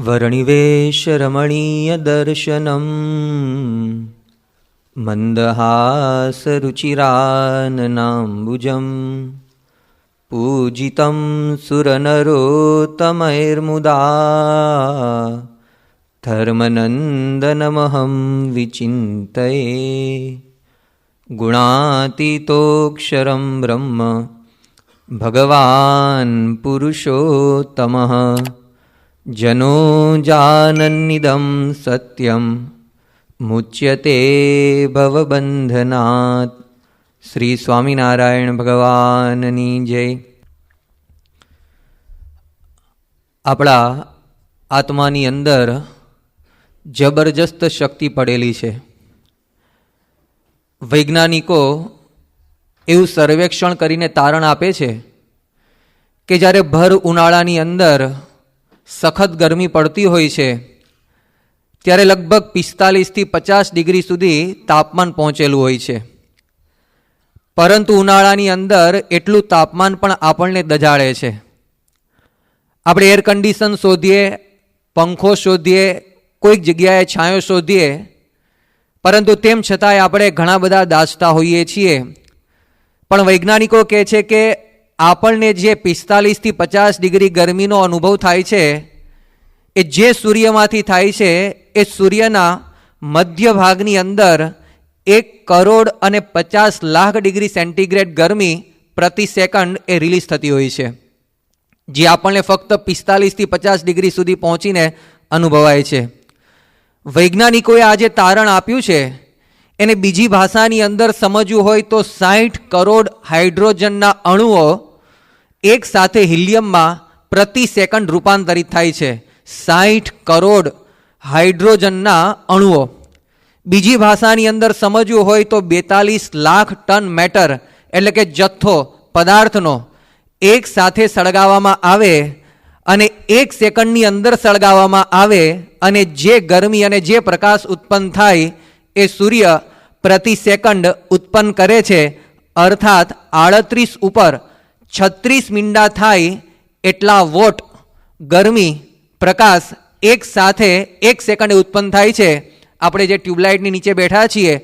वर्णिवेशरमणीयदर्शनम् मन्दहासरुचिराननाम्बुजं पूजितं सुरनरोत्तमैर्मुदा धर्मनन्दनमहं विचिन्तये। गुणातीतोऽक्षरं ब्रह्म भगवान् पुरुषोत्तमः जनो जानन्निदं सत्यं मुच्यते भवबन्धनात्। श्री स्वामिनारायण भगवाननी जय। આપણા આત્માની અંદર જબરજસ્ત શક્તિ પડેલી છે. વૈજ્ઞાનિકો એવું સર્વેક્ષણ કરીને તારણ આપે છે કે જ્યારે ભર ઉનાળાની અંદર સખત ગરમી પડતી હોય છે ત્યારે લગભગ 45 થી 50 ડિગ્રી સુધી તાપમાન પહોંચેલું હોય છે. પરંતુ ઉનાળાની અંદર એટલું તાપમાન પણ આપણને દજાડે છે. આપણે એર કન્ડિશન શોધીએ, પંખો શોધીએ, કોઈક જગ્યાએ છાંયો શોધીએ, પરંતુ તેમ છતાંય આપણે ઘણા બધા દાઝતા હોઈએ છીએ. પણ વૈજ્ઞાનિકો કહે છે કે આપણને જે 45 થી 50 ડિગ્રી ગરમીનો અનુભવ થાય છે એ જે સૂર્યમાંથી થાય છે એ સૂર્યના મધ્ય ભાગની અંદર 1,50,00,000 ડિગ્રી સેન્ટીગ્રેડ ગરમી પ્રતિ સેકન્ડ એ રિલીઝ થતી હોય છે, જે આપણને ફક્ત 45 થી 50 ડિગ્રી સુધી પહોંચીને અનુભવાય છે. વૈજ્ઞાનિકોએ આજે તારણ આપ્યું છે, એને બીજી ભાષાની અંદર સમજવું હોય તો 60 કરોડ હાઇડ્રોજનના અણુઓ એક સાથે હિલિયમમાં પ્રતિ સેકન્ડ રૂપાંતરિત થાય છે. 60 કરોડ હાઇડ્રોજનના અણુઓ. બીજી ભાષાની અંદર સમજવું હોય તો 42 લાખ ટન મેટર એટલે કે જથ્થો પદાર્થનો એક સાથે સળગાવવામાં આવે અને 1 સેકન્ડની અંદર સળગાવવામાં આવે અને જે ગરમી અને જે પ્રકાશ ઉત્પન્ન થાય એ સૂર્ય પ્રતિ સેકન્ડ ઉત્પન્ન કરે છે. અર્થાત 38 ઉપર 36 મીંડા થાય એટલા વોટ ગરમી પ્રકાશ એક સાથે 1 સેકન્ડે ઉત્પન્ન થાય છે. આપણે જે ટ્યુબલાઇટની નીચે બેઠા છીએ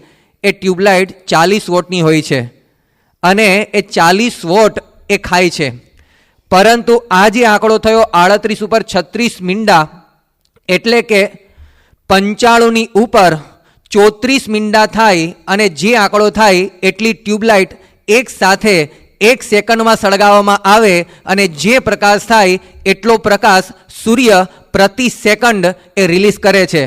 એ ટ્યુબલાઇટ 40 વોટની હોય છે અને એ 40 વોટ એ ખાય છે. પરંતુ આ જે આંકડો થયો 38 ઉપર 36 મીંડા એટલે કે 95 ઉપર 34 મીંડા થાય અને જે આંકડો થાય એટલી ટ્યુબલાઇટ એક સાથે 1 સેકન્ડમાં સળગાવવામાં આવે અને જે પ્રકાશ થાય એટલો પ્રકાશ સૂર્ય પ્રતિ સેકન્ડ એ રિલીઝ કરે છે.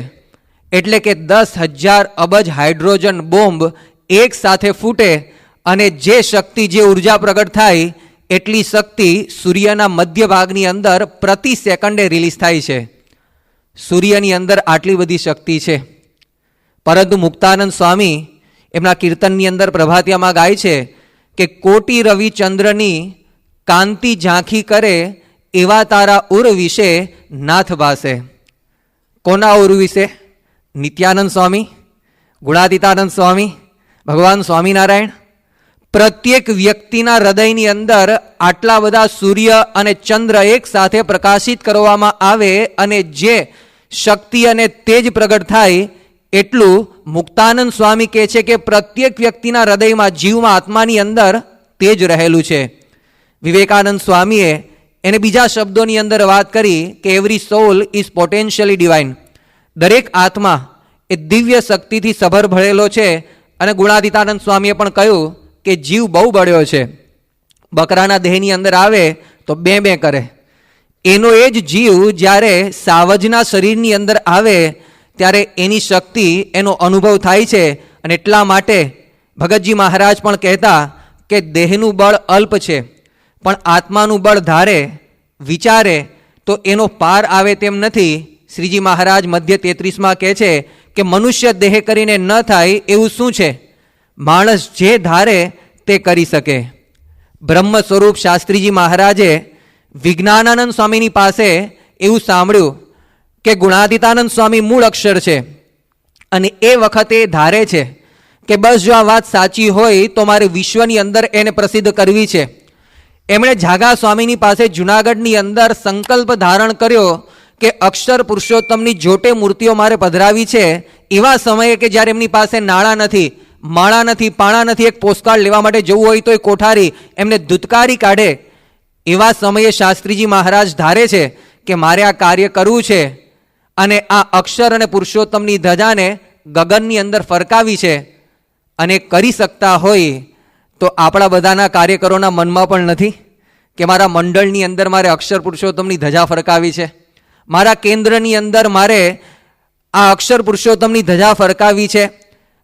એટલે કે 10,000 અબજ હાઇડ્રોજન બોમ્બ એક સાથે ફૂટે અને જે શક્તિ, જે ઉર્જા પ્રગટ થાય એટલી શક્તિ સૂર્યના મધ્ય ભાગની અંદર પ્રતિ સેકન્ડે રિલીઝ થાય છે. સૂર્યની અંદર આટલી બધી શક્તિ છે. પરંતુ મુક્તાનંદ સ્વામી એમના કીર્તનની અંદર પ્રભાતિયામાં ગાય છે કે કોટી રવિચંદ્રની કાંતિ ઝાંખી કરે એવા તારા ઉર વિશે નાથ ભાસે. કોના ઉર વિશે? નિત્યાનંદ સ્વામી, ગુણાતીતાનંદ સ્વામી, ભગવાન સ્વામિનારાયણ. પ્રત્યેક વ્યક્તિના હૃદયની અંદર આટલા બધા સૂર્ય અને ચંદ્ર એક સાથે પ્રકાશિત કરવામાં આવે અને જે શક્તિ અને તેજ પ્રગટ થાય એટલું મુક્તાનંદ સ્વામી કહે છે કે પ્રત્યેક વ્યક્તિના હૃદયમાં, જીવમાં, આત્માની અંદર તેજ રહેલું છે. વિવેકાનંદ સ્વામીએ એને બીજા શબ્દોની અંદર વાત કરી કે every solve is potentially divine. દરેક આત્મા એ દિવ્ય શક્તિથી સભર ભરેલો છે. અને ગુણાતીતાનંદ સ્વામીએ પણ કહ્યું કે જીવ બહુ બળ્યો છે. બકરાના દેહની અંદર આવે તો બે બે કરે. એનો એ જ જીવ જ્યારે સાવજના શરીરની અંદર આવે ત્યારે એની શક્તિ, એનો અનુભવ થાય છે. અને એટલા માટે ભગતજી મહારાજ પણ કહેતા કે દેહનું બળ અલ્પ છે, પણ આત્માનું બળ ધારે, વિચારે તો એનો પાર આવે તેમ નથી. શ્રીજી મહારાજ મધ્ય 33માં કહે છે કે મનુષ્ય દેહ કરીને ન થાય એવું શું છે? માણસ જે ધારે તે કરી શકે. બ્રહ્મ સ્વરૂપ શાસ્ત્રીજી મહારાજે વિજ્ઞાનાનંદ સ્વામીની પાસે એવું સાંભળ્યું કે ગુણાતીતાનંદ સ્વામી મૂળ અક્ષર છે અને એ વખતે ધારે છે કે બસ જો આ વાત સાચી હોય તો મારે વિશ્વની અંદર એને પ્રસિદ્ધ કરવી છે. એમણે જાગા સ્વામીની પાસે જુનાગઢની અંદર સંકલ્પ ધારણ કર્યો કે અક્ષર પુરુષોત્તમની જોટે મૂર્તિઓ મારે પધરાવી છે એવા સમયે કે જ્યારે એમની પાસે નાણાં નથી, માળા નથી, પાણા નથી, એક પોસ્ટકાર્ડ લેવા માટે જવું હોય તો એ કોઠારી એમને ધૂતકારી કાઢે, એવા સમયે શાસ્ત્રીજી મહારાજ ધારે છે કે મારે આ કાર્ય કરવું છે અને આ અક્ષર અને પુરુષોત્તમની ધજાને ગગનની અંદર ફરકાવી છે અને કરી શકતા હોય તો આપણા બધાના કાર્યકરોના મનમાં પણ નથી કે મારા મંડળની અંદર મારે અક્ષર પુરુષોત્તમની ધજા ફરકાવી છે, મારા કેન્દ્રની અંદર મારે આ અક્ષર પુરુષોત્તમની ધજા ફરકાવી છે,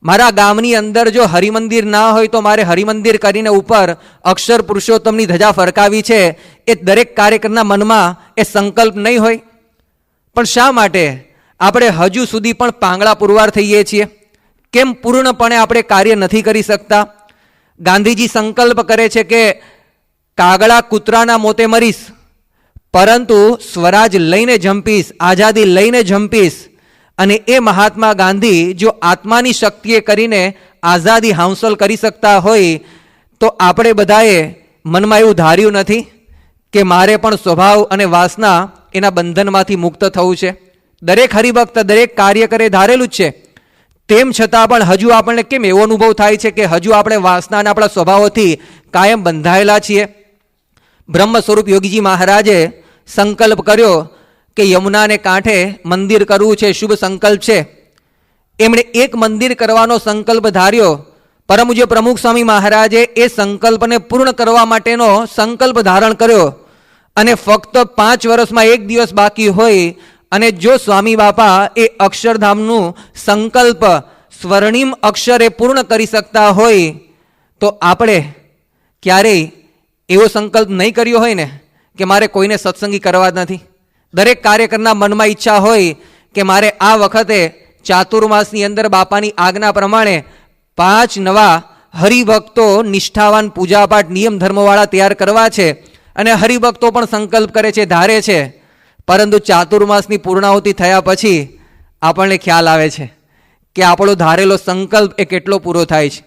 મારા ગામની અંદર જો હરિમંદિર ના હોય તો મારે હરિમંદિર કરીને ઉપર અક્ષર પુરુષોત્તમની ધજા ફરકાવી છે. એ દરેક કાર્યકરના મનમાં એ સંકલ્પ નહીં હોય. પણ શા માટે આપણે હજુ સુધી પણ પાંગળા પુરવાર થઈએ છીએ? કેમ પૂર્ણપણે આપણે કાર્ય નથી કરી શકતા? ગાંધીજી સંકલ્પ કરે છે કે કાગડા કૂતરાના મોતે મરીશ, પરંતુ સ્વરાજ લઈને જંપીશ, આઝાદી લઈને જંપીશ. અને એ મહાત્મા ગાંધી જો આત્માની શક્તિએ કરીને આઝાદી હાંસલ કરી શકતા હોય તો આપણે બધાએ મનમાં એવું ધાર્યું નથી કે મારે પણ સ્વભાવ અને વાસના એના બંધનમાંથી મુક્ત થવું છે? દરેક હરિભક્ત દરેક કાર્યકરે ધારેલું જ છે. તેમ છતાં પણ હજુ આપણને કેમ એવો અનુભવ થાય છે કે હજુ આપણે વાસના અને આપણા સ્વભાવોથી કાયમ બંધાયેલા છીએ? બ્રહ્મ સ્વરૂપ યોગીજી મહારાજે સંકલ્પ કર્યો કે યમુનાને કાંઠે મંદિર કરવું છે, શુભ સંકલ્પ છે. એમણે એક મંદિર કરવાનો સંકલ્પ ધાર્યો. પરમ પૂજ્ય પ્રમુખ સ્વામી મહારાજે એ સંકલ્પને પૂર્ણ કરવા માટેનો સંકલ્પ ધારણ કર્યો અને ફક્ત 5 વર્ષમાં એક દિવસ બાકી હોય અને જો સ્વામી બાપા એ અક્ષરધામનું સંકલ્પ સ્વર્ણિમ અક્ષરે પૂર્ણ કરી શકતા હોય તો આપણે ક્યારેય એવો સંકલ્પ નહીં કર્યો હોય ને કે મારે કોઈને સત્સંગી કરવા જ નથી. દરેક કાર્યકરના મનમાં ઈચ્છા હોય કે મારે આ વખતે ચાતુર્માસની અંદર બાપાની આજ્ઞા પ્રમાણે 5 નવા હરિભક્તો નિષ્ઠાવાન પૂજાપાઠ નિયમ ધર્મવાળા તૈયાર કરવા છે. અને હરિભક્તો પણ સંકલ્પ કરે છે, ધારે છે. પરંતુ ચાતુર્માસની પૂર્ણાહુતિ થયા પછી આપણને ખ્યાલ આવે છે કે આપણો ધારેલો સંકલ્પ એ કેટલો પૂરો થાય છે.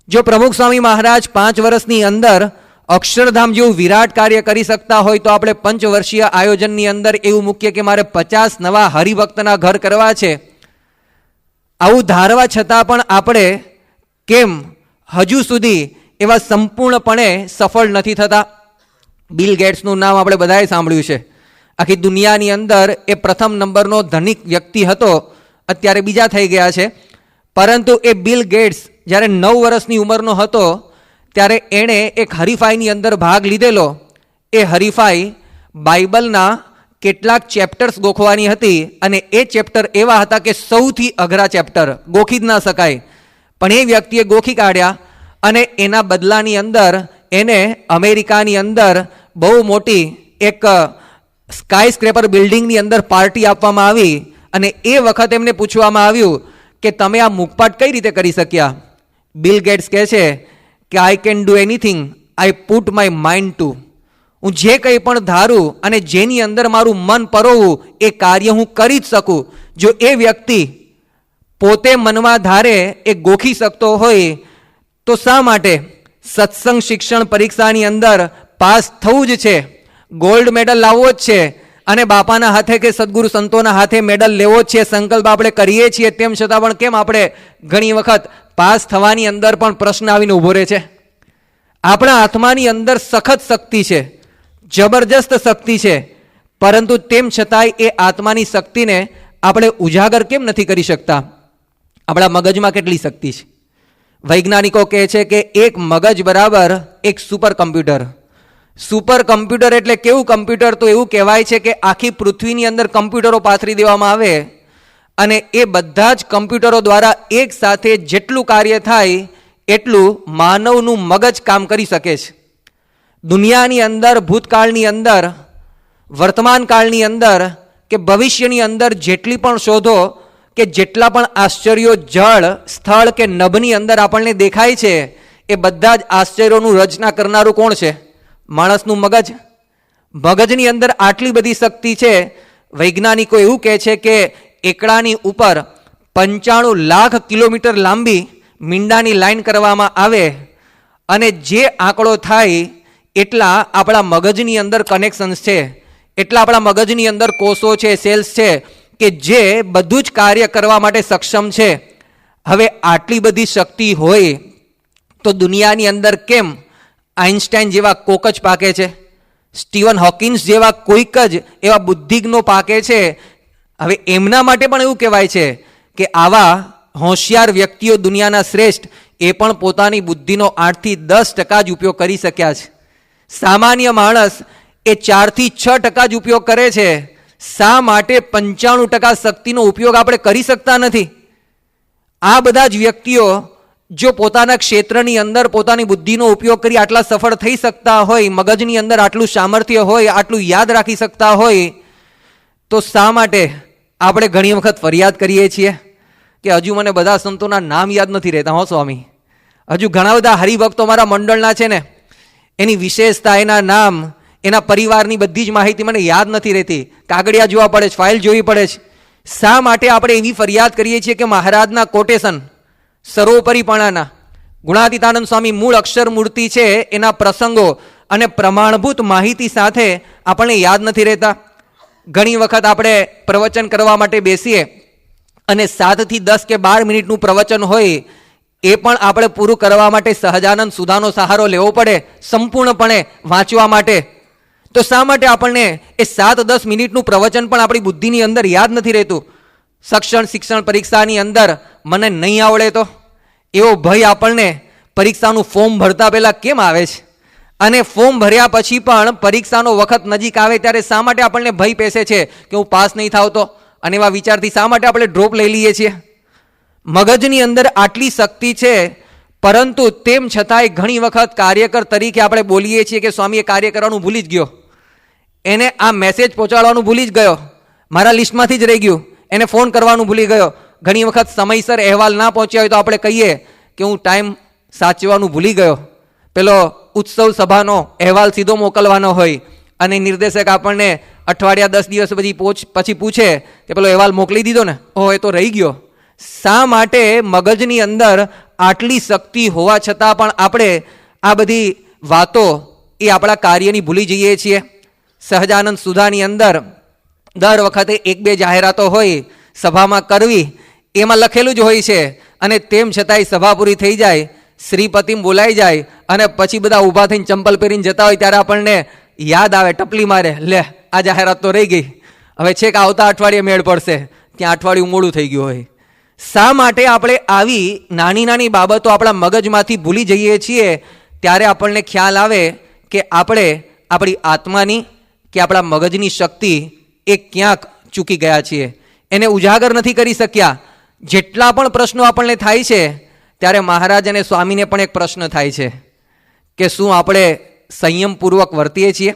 જો પ્રમુખ સ્વામી મહારાજ 5 વર્ષની અંદર અક્ષરધામ જેવું વિરાટ કાર્ય કરી શકતા હોય તો આપણે 5 વર્ષીય આયોજનની અંદર એવું મૂકીએ કે મારે 50 નવા હરિભક્તના ઘર કરવા છે. આવું ધારવા છતાં પણ આપણે કેમ હજુ સુધી એવા સંપૂર્ણપણે સફળ નથી થતા? બિલ ગેટ્સનું નામ આપણે બધાએ સાંભળ્યું છે. આખી દુનિયાની અંદર એ પ્રથમ નંબરનો ધનિક વ્યક્તિ હતો, અત્યારે બીજા થઈ ગયા છે. પરંતુ એ બિલ ગેટ્સ જ્યારે 9 વર્ષની ઉંમરનો હતો ત્યારે એણે એક હરીફાઈની અંદર ભાગ લીધેલો. એ હરીફાઈ બાઇબલના કેટલાક ચેપ્ટર્સ ગોખવાની હતી અને એ ચેપ્ટર એવા હતા કે સૌથી અઘરા ચેપ્ટર, ગોખી જ ના શકાય. પણ એ વ્યક્તિએ ગોખી કાઢ્યા અને એના બદલાની અંદર એને અમેરિકાની અંદર બહુ મોટી એક સ્કાય સ્ક્રેપર બિલ્ડિંગની અંદર પાર્ટી આપવામાં આવી અને એ વખત એમને પૂછવામાં આવ્યું કે તમે આ મુખપાટ કઈ રીતે કરી શક્યા? બિલ ગેટ્સ કહે છે કે I can do anything I put my mind to. હું જે કંઈ પણ ધારું અને જેની અંદર મારું મન પરોવું એ કાર્ય હું કરી જ શકું. જો એ વ્યક્તિ પોતે મનમાં ધારે એ ગોખી શકતો હોય તો શા માટે સત્સંગ શિક્ષણ પરીક્ષાની અંદર પાસ થવું જ છે, ગોલ્ડ મેડલ લાવવો જ છે અને બાપાના હાથે કે સદગુરુ સંતોના હાથે મેડલ લેવો જ છે, સંકલ્પ આપણે કરીએ છીએ. તેમ છતાં પણ કેમ આપણે ઘણી વખત પાસ થવાની અંદર પણ પ્રશ્ન આવીને ઊભો રહે છે? આપણા આત્માની અંદર સખત શક્તિ છે, જબરજસ્ત શક્તિ છે, પરંતુ તેમ છતાંય એ આત્માની શક્તિને આપણે ઉજાગર કેમ નથી કરી શકતા? આપણા મગજમાં કેટલી શક્તિ છે? વૈજ્ઞાનિકો કહે છે કે એક મગજ બરાબર એક સુપર કમ્પ્યુટર. સુપર કમ્પ્યુટર એટલે કેવું કમ્પ્યુટર? તો એવું કહેવાય છે કે આખી પૃથ્વીની અંદર કમ્પ્યુટરો પાથરી દેવામાં આવે અને એ બધા જ કમ્પ્યુટરો દ્વારા એક સાથે જેટલું કાર્ય થાય એટલું માનવનું મગજ કામ કરી શકે છે. દુનિયાની અંદર, ભૂતકાળની અંદર, વર્તમાન કાળની અંદર કે ભવિષ્યની અંદર જેટલી પણ શોધો કે જેટલા પણ આશ્ચર્યો જળ, સ્થળ કે નભની અંદર આપણને દેખાય છે એ બધા જ આશ્ચર્યોનું રચના કરનારું કોણ છે? માણસનું મગજ. મગજની અંદર આટલી બધી શક્તિ છે. વૈજ્ઞાનિકો એવું કહે છે કે એકડાની ઉપર 95 લાખ કિલોમીટર લાંબી મીંડાની લાઈન કરવામાં આવે અને જે આંકડો થાય એટલા આપણા મગજની અંદર કનેક્શન્સ છે. એટલા આપણા મગજની અંદર કોષો છે, સેલ્સ છે કે જે બધું જ કાર્ય કરવા માટે સક્ષમ છે. હવે આટલી બધી શક્તિ હોય તો દુનિયાની અંદર કેમ આઇન્સ્ટાઈન જેવા કોક જ પાકે છે, સ્ટીવન હોકિન્સ જેવા કોઈક જ એવા બુદ્ધિજ્ઞો પાકે છે? હવે એમના માટે પણ એવું કહેવાય છે કે આવા હોશિયાર વ્યક્તિઓ, દુનિયાના શ્રેષ્ઠ, એ પણ પોતાની બુદ્ધિનો 8 થી 10% જ ઉપયોગ કરી શક્યા છે. સામાન્ય માણસ એ 4 થી 6% જ ઉપયોગ કરે છે. શા માટે 95% શક્તિનો ઉપયોગ આપણે કરી શકતા નથી? આ બધા જ વ્યક્તિઓ જો પોતાના ક્ષેત્રની અંદર પોતાની બુદ્ધિનો ઉપયોગ કરી આટલા સફળ થઈ શકતા હોય, મગજની અંદર આટલું સામર્થ્ય હોય, આટલું યાદ રાખી શકતા હોય, તો શા માટે આપણે ઘણી વખત ફરિયાદ કરીએ છીએ કે હજુ મને બધા સંતોના નામ યાદ નથી રહેતા? હો સ્વામી, હજુ ઘણા બધા હરિભક્તો મારા મંડળના છે ને, એની વિશેષતા, એના નામ, એના પરિવારની બધી જ માહિતી મને યાદ નથી રહેતી. કાગળિયા જોવા પડે છે, ફાઇલ જોવી પડે છે. શા માટે આપણે એવી ફરિયાદ કરીએ છીએ કે મહારાજના કોટેશન, સર્વોપરીપણાના, ગુણાતીતાનંદ સ્વામી મૂળ અક્ષર મૂર્તિ છે, એના પ્રસંગો અને પ્રમાણભૂત માહિતી સાથે આપણને યાદ નથી રહેતા? ઘણી વખત આપણે પ્રવચન કરવા માટે બેસીએ અને 7 થી 10 કે 12 મિનિટનું પ્રવચન હોય, એ પણ આપણે પૂરું કરવા માટે સહજાનંદ સુધાનો સહારો લેવો પડે સંપૂર્ણપણે વાંચવા માટે. તો શા માટે આપણને એ 7-10 મિનિટનું પ્રવચન પણ આપણી બુદ્ધિની અંદર યાદ નથી રહેતું? શિક્ષણ પરીક્ષાની અંદર મને નહીં આવડે તો એવો ભય આપણને પરીક્ષાનું ફોર્મ ભરતા પહેલાં કેમ આવે છે? અને ફોર્મ ભર્યા પછી પણ પરીક્ષાનો વખત નજીક આવે ત્યારે શા માટે આપણને ભય પેસે છે કે હું પાસ નહીં થાવ તો? અને એવા વિચારથી શા માટે આપણે ડ્રોપ લઈ લઈએ છીએ? મગજની અંદર આટલી શક્તિ છે, પરંતુ તેમ છતાંય ઘણી વખત કાર્યકર તરીકે આપણે બોલીએ છીએ કે સ્વામી એ કાર્ય કરવાનું ભૂલી જ ગયો, એને આ મેસેજ પહોંચાડવાનું ભૂલી જ ગયો, મારા લિસ્ટમાંથી જ રહી ગયું, એને ફોન કરવાનું ભૂલી ગયો. ઘણી વખત સમયસર અહેવાલ ના પહોંચ્યા હોય તો આપણે કહીએ કે હું ટાઈમ સાચવવાનું ભૂલી ગયો. પેલો ઉત્સવ સભાનો અહેવાલ સીધો મોકલવાનો હોય અને નિર્દેશક આપણને અઠવાડિયા 10 દિવસ પછી પૂછે કે પેલો અહેવાલ મોકલી દીધો ને? ઓહ, એ તો રહી ગયો. શા માટે મગજની અંદર આટલી શક્તિ હોવા છતાં પણ આપણે આ બધી વાતો એ આપણા કાર્યની ભૂલી જઈએ છીએ? સહજાનંદ સુધાની અંદર દર વખતે 1-2 જાહેરાતો હોય સભામાં કરવી, એમાં લખેલું જ હોય છે, અને તેમ છતાંય સભા પૂરી થઈ જાય, શ્રીપતિમ બોલાઈ જાય અને પછી બધા ઊભા થઈને ચંપલ પહેરીને જતા હોય ત્યારે આપણને યાદ આવે, ટપલી મારે, લે આ જાહેરાત તો રહી ગઈ, હવે છેક આવતા અઠવાડિયે મેળ પડશે, ત્યાં અઠવાડિયું મોડું થઈ ગયું હોય. શા માટે આપણે આવી નાની નાની બાબતો આપણા મગજમાંથી ભૂલી જઈએ છીએ? ત્યારે આપણને ખ્યાલ આવે કે આપણે આપણી આત્માની કે આપણા મગજની શક્તિ એ ક્યાંક ચૂકી ગયા છીએ, એને ઉજાગર નથી કરી શક્યા. જેટલા પણ પ્રશ્નો આપણને થાય છે ત્યારે મહારાજ અને સ્વામીને પણ એક પ્રશ્ન થાય છે કે શું આપણે સંયમપૂર્વક વર્તીએ છીએ?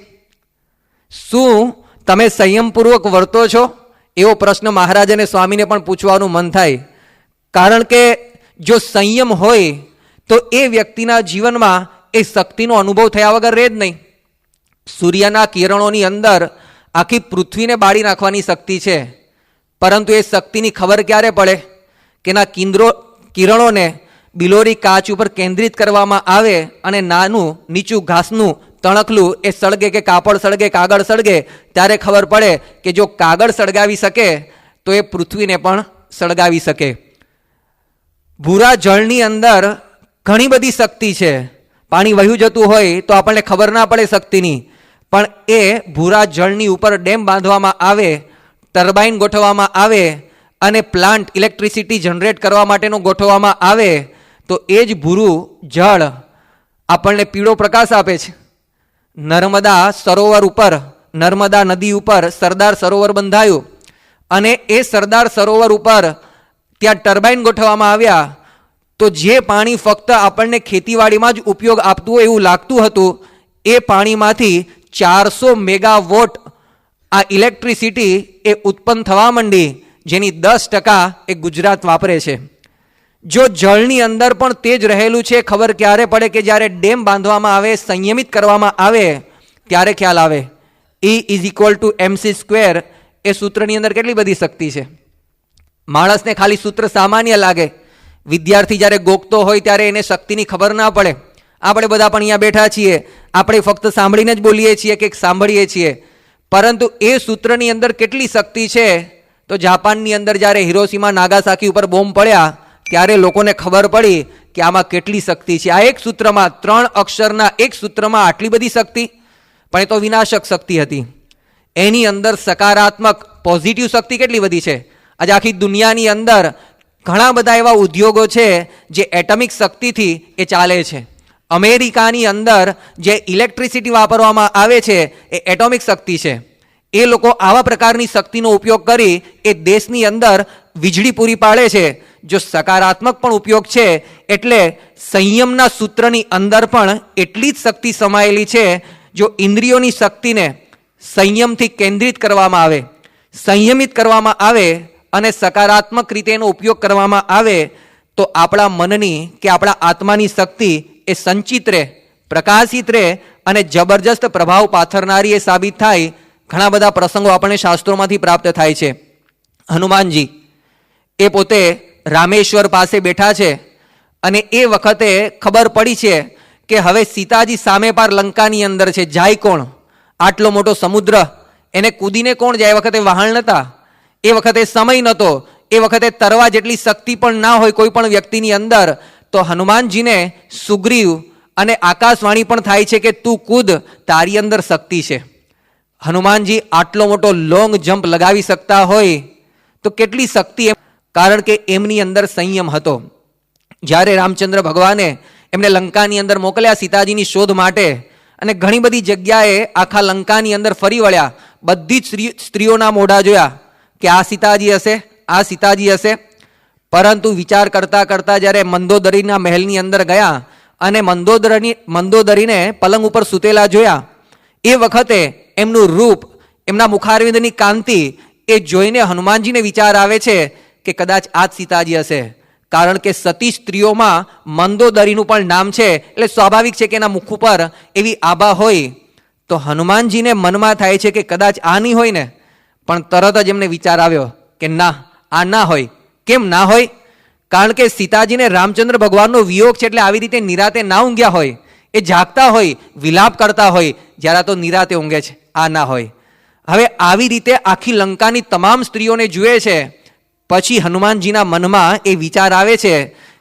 શું તમે સંયમપૂર્વક વર્તો છો? એવો પ્રશ્ન મહારાજ અને સ્વામીને પણ પૂછવાનું મન થાય. કારણ કે જો સંયમ હોય તો એ વ્યક્તિના જીવનમાં એ શક્તિનો અનુભવ થયા વગર રહે જ નહીં. સૂર્યના કિરણોની અંદર આખી પૃથ્વીને બાળી નાખવાની શક્તિ છે, પરંતુ એ શક્તિની ખબર ક્યારે પડે કે એના કિરણોને બિલોરી કાચ ઉપર કેન્દ્રિત કરવામાં આવે અને નાનું નીચું ઘાસનું તણખલું એ સળગે કે કાપડ સળગે, કાગળ સળગે, ત્યારે ખબર પડે કે જો કાગળ સળગાવી શકે તો એ પૃથ્વીને પણ સળગાવી શકે. ભૂરા જળની અંદર ઘણી બધી શક્તિ છે. પાણી વહ્યું જતું હોય તો આપણને ખબર ના પડે શક્તિની, પણ એ ભૂરા જળની ઉપર ડેમ બાંધવામાં આવે, ટર્બાઇન ગોઠવવામાં આવે અને પ્લાન્ટ ઇલેક્ટ્રિસિટી જનરેટ કરવા માટેનું ગોઠવવામાં આવે, તો એ જ ભૂરું જળ આપણને પીળો પ્રકાશ આપે છે. નર્મદા સરોવર ઉપર, નર્મદા નદી ઉપર સરદાર સરોવર બંધાયું અને એ સરદાર સરોવર ઉપર ત્યાં ટર્બાઇન ગોઠવવામાં આવ્યા, તો જે પાણી ફક્ત આપણને ખેતીવાડીમાં જ ઉપયોગ આપતું હોય એવું લાગતું હતું, એ પાણીમાંથી 400 મેગાવોટ આ ઇલેક્ટ્રિસિટી એ ઉત્પન્ન થવા માંડી, જેની 10% એ ગુજરાત વાપરે છે. જો જળની અંદર પણ તે જ રહેલું છે, ખબર ક્યારે પડે કે જ્યારે ડેમ બાંધવામાં આવે, સંયમિત કરવામાં આવે, ત્યારે ખ્યાલ આવે. E=mc², એ સૂત્રની અંદર કેટલી બધી શક્તિ છે. માણસને ખાલી સૂત્ર સામાન્ય લાગે, વિદ્યાર્થી જ્યારે ગોખતો હોય ત્યારે એને શક્તિની ખબર ના પડે. આપણે બધા પણ અહીંયા બેઠા છીએ, આપણે ફક્ત સાંભળીને જ બોલીએ છીએ કે સાંભળીએ છીએ, પરંતુ એ સૂત્રની અંદર કેટલી શક્તિ છે તો જાપાનની અંદર જ્યારે હિરોશીમા નાગાસાકી ઉપર બોમ્બ પડ્યા ત્યારે લોકોને ખબર પડી કે આમાં કેટલી શક્તિ છે. આ એક સૂત્રમાં 3 અક્ષરના એક સૂત્રમાં આટલી બધી શક્તિ, પણ એ તો વિનાશક શક્તિ હતી. એની અંદર સકારાત્મક પોઝિટિવ શક્તિ કેટલી બધી છે. આજે આખી દુનિયાની અંદર ઘણા બધા એવા ઉદ્યોગો છે જે એટમિક શક્તિથી એ ચાલે છે. અમેરિકાની અંદર જે ઇલેક્ટ્રિસિટી વાપરવામાં આવે છે એ એટોમિક શક્તિ છે. એ લોકો આવા પ્રકારની શક્તિનો ઉપયોગ કરી એ દેશની અંદર વીજળી પૂરી પાડે છે. જો સકારાત્મક પણ ઉપયોગ છે એટલે સંયમના સૂત્રની અંદર પણ એટલી જ શક્તિ સમાયેલી છે. જો ઇન્દ્રિયોની શક્તિને સંયમથી કેન્દ્રિત કરવામાં આવે, સંયમિત કરવામાં આવે અને સકારાત્મક રીતે એનો ઉપયોગ કરવામાં આવે તો આપણા મનની કે આપણા આત્માની શક્તિ એ સંચિત રહે, પ્રકાશિત રહે અને જબરજસ્ત પ્રભાવ પાથરનારી એ સાબિત થાય. ઘણા બધા પ્રસંગો આપણને શાસ્ત્રોમાંથી પ્રાપ્ત થાય છે. હનુમાનજી એ પોતે રામેશ્વર પાસે બેઠા છે અને એ વખતે ખબર પડી છે કે હવે સીતાજી સામે પાર લંકાની અંદર છે. જાય કોણ? આટલો મોટો સમુદ્ર, એને કૂદીને કોણ જાય? એ વખતે વહાણ નહોતા, એ વખતે સમય નહોતો, એ વખતે તરવા જેટલી શક્તિ પણ ના હોય કોઈ પણ વ્યક્તિની અંદર. તો હનુમાનજીને સુગ્રીવ અને આકાશવાણી પણ થાય છે કે તું કૂદ, તારી અંદર શક્તિ છે. હનુમાનજી આટલો મોટો લોંગ જમ્પ લગાવી શકતા હોય તો કેટલી શક્તિ, કારણ કે એમની અંદર સંયમ હતો. જ્યારે રામચંદ્ર ભગવાને એમને લંકાની અંદર મોકલ્યા સીતાજીની શોધ માટે અને ઘણી બધી જગ્યાએ આખા લંકાની અંદર ફરી વળ્યા, બધી જ સ્ત્રીઓના મોઢા જોયા કે આ સીતાજી હશે, આ સીતાજી હશે. પરંતુ વિચાર કરતાં કરતાં જ્યારે મંદોદરીના મહેલની અંદર ગયા અને મંદોદરીને પલંગ ઉપર સૂતેલા જોયા, એ વખતે એમનું રૂપ, એમના મુખારવિંદની કાંતિ એ જોઈને હનુમાનજીને વિચાર આવે છે કે કદાચ આ જ સીતાજી હશે. કારણ કે સતી સ્ત્રીઓમાં મંદોદરીનું પણ નામ છે, એટલે સ્વાભાવિક છે કે એના મુખ ઉપર એવી આભા હોય. તો હનુમાનજીને મનમાં થાય છે કે કદાચ આ નહીં હોય ને, પણ તરત જ એમને વિચાર આવ્યો કે ના, આ ના હોય. કેમ ના હોય? કારણ કે સીતાજીને રામચંદ્ર ભગવાનનો વિયોગ છે એટલે આવી રીતે નિરાતે ના ઊંઘ્યા હોય, એ જાગતા હોય, વિલાપ કરતા હોય, જ્યારે તો નિરાતે ઊંઘે છે, આ ના હોય. હવે આવી રીતે આખી લંકાની તમામ સ્ત્રીઓને જુએ છે. પછી હનુમાનજીના મનમાં એ વિચાર આવે છે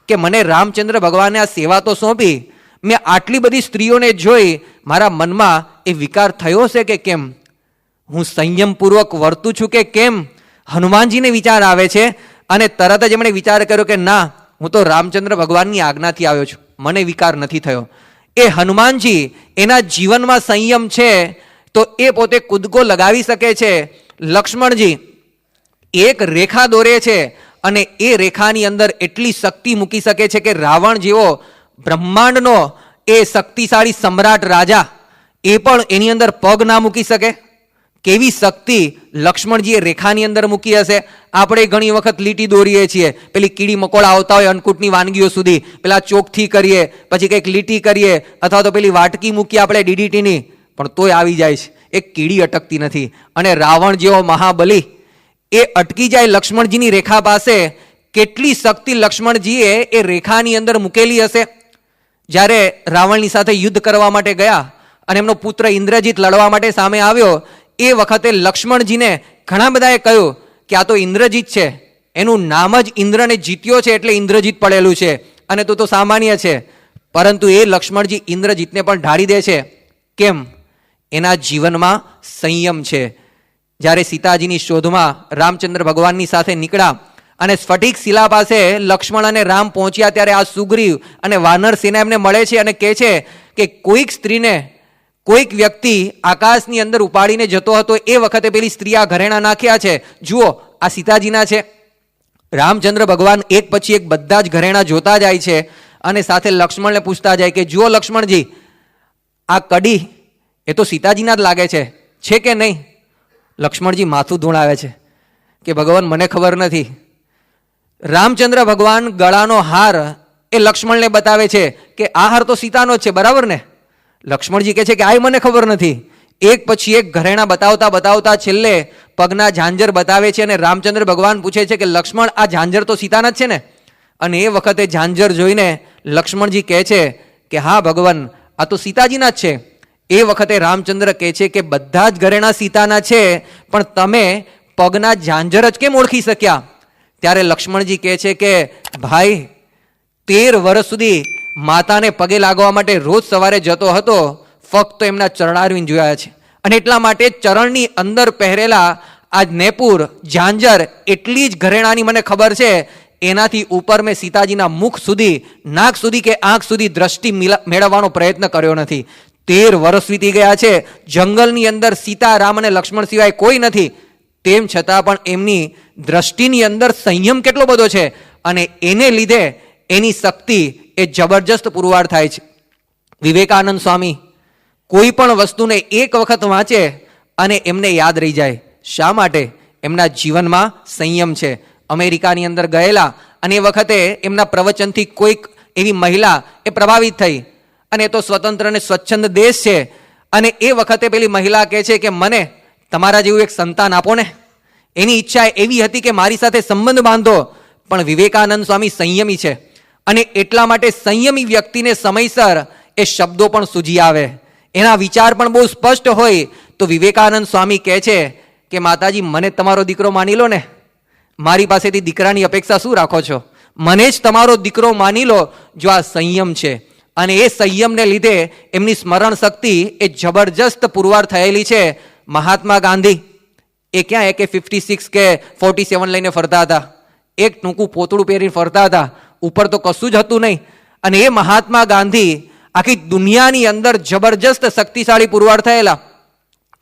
કે મને રામચંદ્ર ભગવાને આ સેવા તો સોંપી, મેં આટલી બધી સ્ત્રીઓને જોઈ, મારા મનમાં એ વિકાર થયો છે કે કેમ? હું સંયમપૂર્વક વર્તું છું કે કેમ? હનુમાનજીને વિચાર આવે છે અને તરત જ એમણે વિચાર કર્યો કે ના, હું તો રામચંદ્ર ભગવાનની આજ્ઞાથી આવ્યો છું, મને વિકાર નથી થયો. એ હનુમાનજી એના જીવનમાં સંયમ છે તો એ પોતે કૂદકો લગાવી શકે છે. લક્ષ્મણજી એક રેખા દોરે છે અને એ રેખાની અંદર એટલી શક્તિ મૂકી શકે છે કે રાવણ જેવો બ્રહ્માંડનો એ શક્તિશાળી સમ્રાટ રાજા એ પણ એની અંદર પગ ના મૂકી શકે. કેવી શક્તિ લક્ષ્મણજીએ રેખાની અંદર મૂકી હશે. આપણે ઘણી વખત લીટી દોરીએ છીએ, પેલી કીડી મકોડા આવતા હોય અન્નકૂટની વાનગીઓ સુધી, પેલા ચોકથી કરીએ, પછી કંઈક લીટી કરીએ, અથવા તો પેલી વાટકી મૂકીએ આપણે ડીડીટીની, પણ તોય આવી જાય છે. એક કીડી અટકતી નથી. અને રાવણ જેવો મહાબલી એ અટકી જાય લક્ષ્મણજીની રેખા પાસે. કેટલી શક્તિ લક્ષ્મણજીએ એ રેખાની અંદર મૂકેલી હશે. જ્યારે રાવણની સાથે યુદ્ધ કરવા માટે ગયા અને એમનો પુત્ર ઇન્દ્રજીત લડવા માટે સામે આવ્યો, એ વખતે લક્ષ્મણજીને ઘણા બધાએ કહ્યું કે આ તો ઇન્દ્રજીત છે, એનું નામ જ ઇન્દ્રને જીત્યો છે એટલે ઇન્દ્રજીત પડેલું છે અને તું તો સામાન્ય છે. પરંતુ એ લક્ષ્મણજી ઇન્દ્રજીતને પણ ઢાળી દે છે. કેમ? એના જીવનમાં સંયમ છે. જ્યારે સીતાજીની શોધમાં રામચંદ્ર ભગવાનની સાથે નીકળ્યા અને સ્ફટિક શિલા પાસે લક્ષ્મણ અને રામ પહોંચ્યા, ત્યારે આ સુગ્રીવ અને વાનર સેના એમને મળે છે અને કહે છે કે કોઈક સ્ત્રીને કોઈક વ્યક્તિ આકાશની અંદર ઉપાડીને જતો હતો, એ વખતે પેલી સ્ત્રી આ ઘરેણા નાખ્યા છે, જુઓ આ સીતાજીના છે. રામચંદ્ર ભગવાન એક પછી એક બધા જ ઘરેણા જોતા જાય છે અને સાથે લક્ષ્મણને પૂછતા જાય કે જુઓ લક્ષ્મણજી, આ કડી એ તો સીતાજીના જ લાગે છે કે નહીં? લક્ષ્મણજી માથું ધૂણાવે છે કે ભગવાન મને ખબર નથી. રામચંદ્ર ભગવાન ગળાનો હાર એ લક્ષ્મણને બતાવે છે કે આ હાર તો સીતાનો જ છે, બરાબર ને? લક્ષ્મણજી કહે છે કે આ મને ખબર નથી. એક પછી એક ઘરેણા બતાવતા બતાવતા છેલ્લે પગના ઝાંઝર બતાવે છે અને રામચંદ્ર ભગવાન પૂછે છે કે લક્ષ્મણ, આ ઝાંઝર તો સીતાના જ છે ને? અને એ વખતે ઝાંઝર જોઈને લક્ષ્મણજી કહે છે કે હા ભગવાન, આ તો સીતાજીના જ છે. એ વખતે રામચંદ્ર કહે છે કે બધા જ ઘરેણા સીતાના છે, પણ તમે પગના ઝાંઝર જ કેમ ઓળખી શક્યા? ત્યારે લક્ષ્મણજી કહે છે કે ભાઈ, 13 વર્ષ સુધી માતાને પગે લાગવા માટે રોજ સવારે જતો હતો, ફક્ત એમના ચરણારવિંદ જોયા છે, અને એટલા માટે ચરણની અંદર પહેરેલા આ નેપુર ઝાંઝર એટલી જ ઘરેણાની મને ખબર છે, એનાથી ઉપર મેં સીતાજીના મુખ સુધી, નાક સુધી કે આંખ સુધી દ્રષ્ટિ મેળવવાનો પ્રયત્ન કર્યો નથી. 13 વર્ષ વીતી ગયા છે, જંગલની અંદર સીતા, રામ અને લક્ષ્મણ સિવાય કોઈ નથી, તેમ છતાં પણ એમની દ્રષ્ટિની અંદર સંયમ કેટલો બધો છે, અને એને લીધે એની શક્તિ એ જબરજસ્ત પુરવાર થાય છે. વિવેકાનંદ સ્વામી કોઈ પણ વસ્તુને એક વખત વાંચે અને એમને યાદ રહી જાય. શા માટે? એમના જીવનમાં સંયમ છે. અમેરિકાની અંદર ગયેલા અને એ વખતે એમના પ્રવચનથી કોઈક એવી મહિલા એ પ્રભાવિત થઈ, અને એ તો સ્વતંત્ર અને સ્વચ્છંદ દેશ છે, અને એ વખતે પેલી મહિલા કહે છે કે મને તમારા જેવું એક સંતાન આપો ને. એની ઈચ્છા એવી હતી કે મારી સાથે સંબંધ બાંધો, પણ વિવેકાનંદ સ્વામી સંયમી છે, અને એટલા માટે સંયમી વ્યક્તિને સમયસર એ શબ્દો પણ સૂજી આવે, એના વિચાર પણ બહુ સ્પષ્ટ હોય. તો વિવેકાનંદ સ્વામી કહે છે કે માતાજી, મને તમારો દીકરો માની લો ને, મારી પાસેથી દીકરાની અપેક્ષા શું રાખો છો? મને જ તમારો દીકરો માની લો જો આ સંયમ છે. અને એ સંયમને લીધે એમની સ્મરણ શક્તિ એ જબરજસ્ત પુરવાર થયેલી છે. મહાત્મા ગાંધી એ ક્યાં AK-56 કે 47 લઈને ફરતા હતા, એક ટૂંકું પોતળું પહેરીને ફરતા હતા, ઉપર તો કશું જ હતું નહીં. અને એ મહાત્મા ગાંધી આખી દુનિયાની અંદર જબરજસ્ત શક્તિશાળી પુરવાર થયેલા.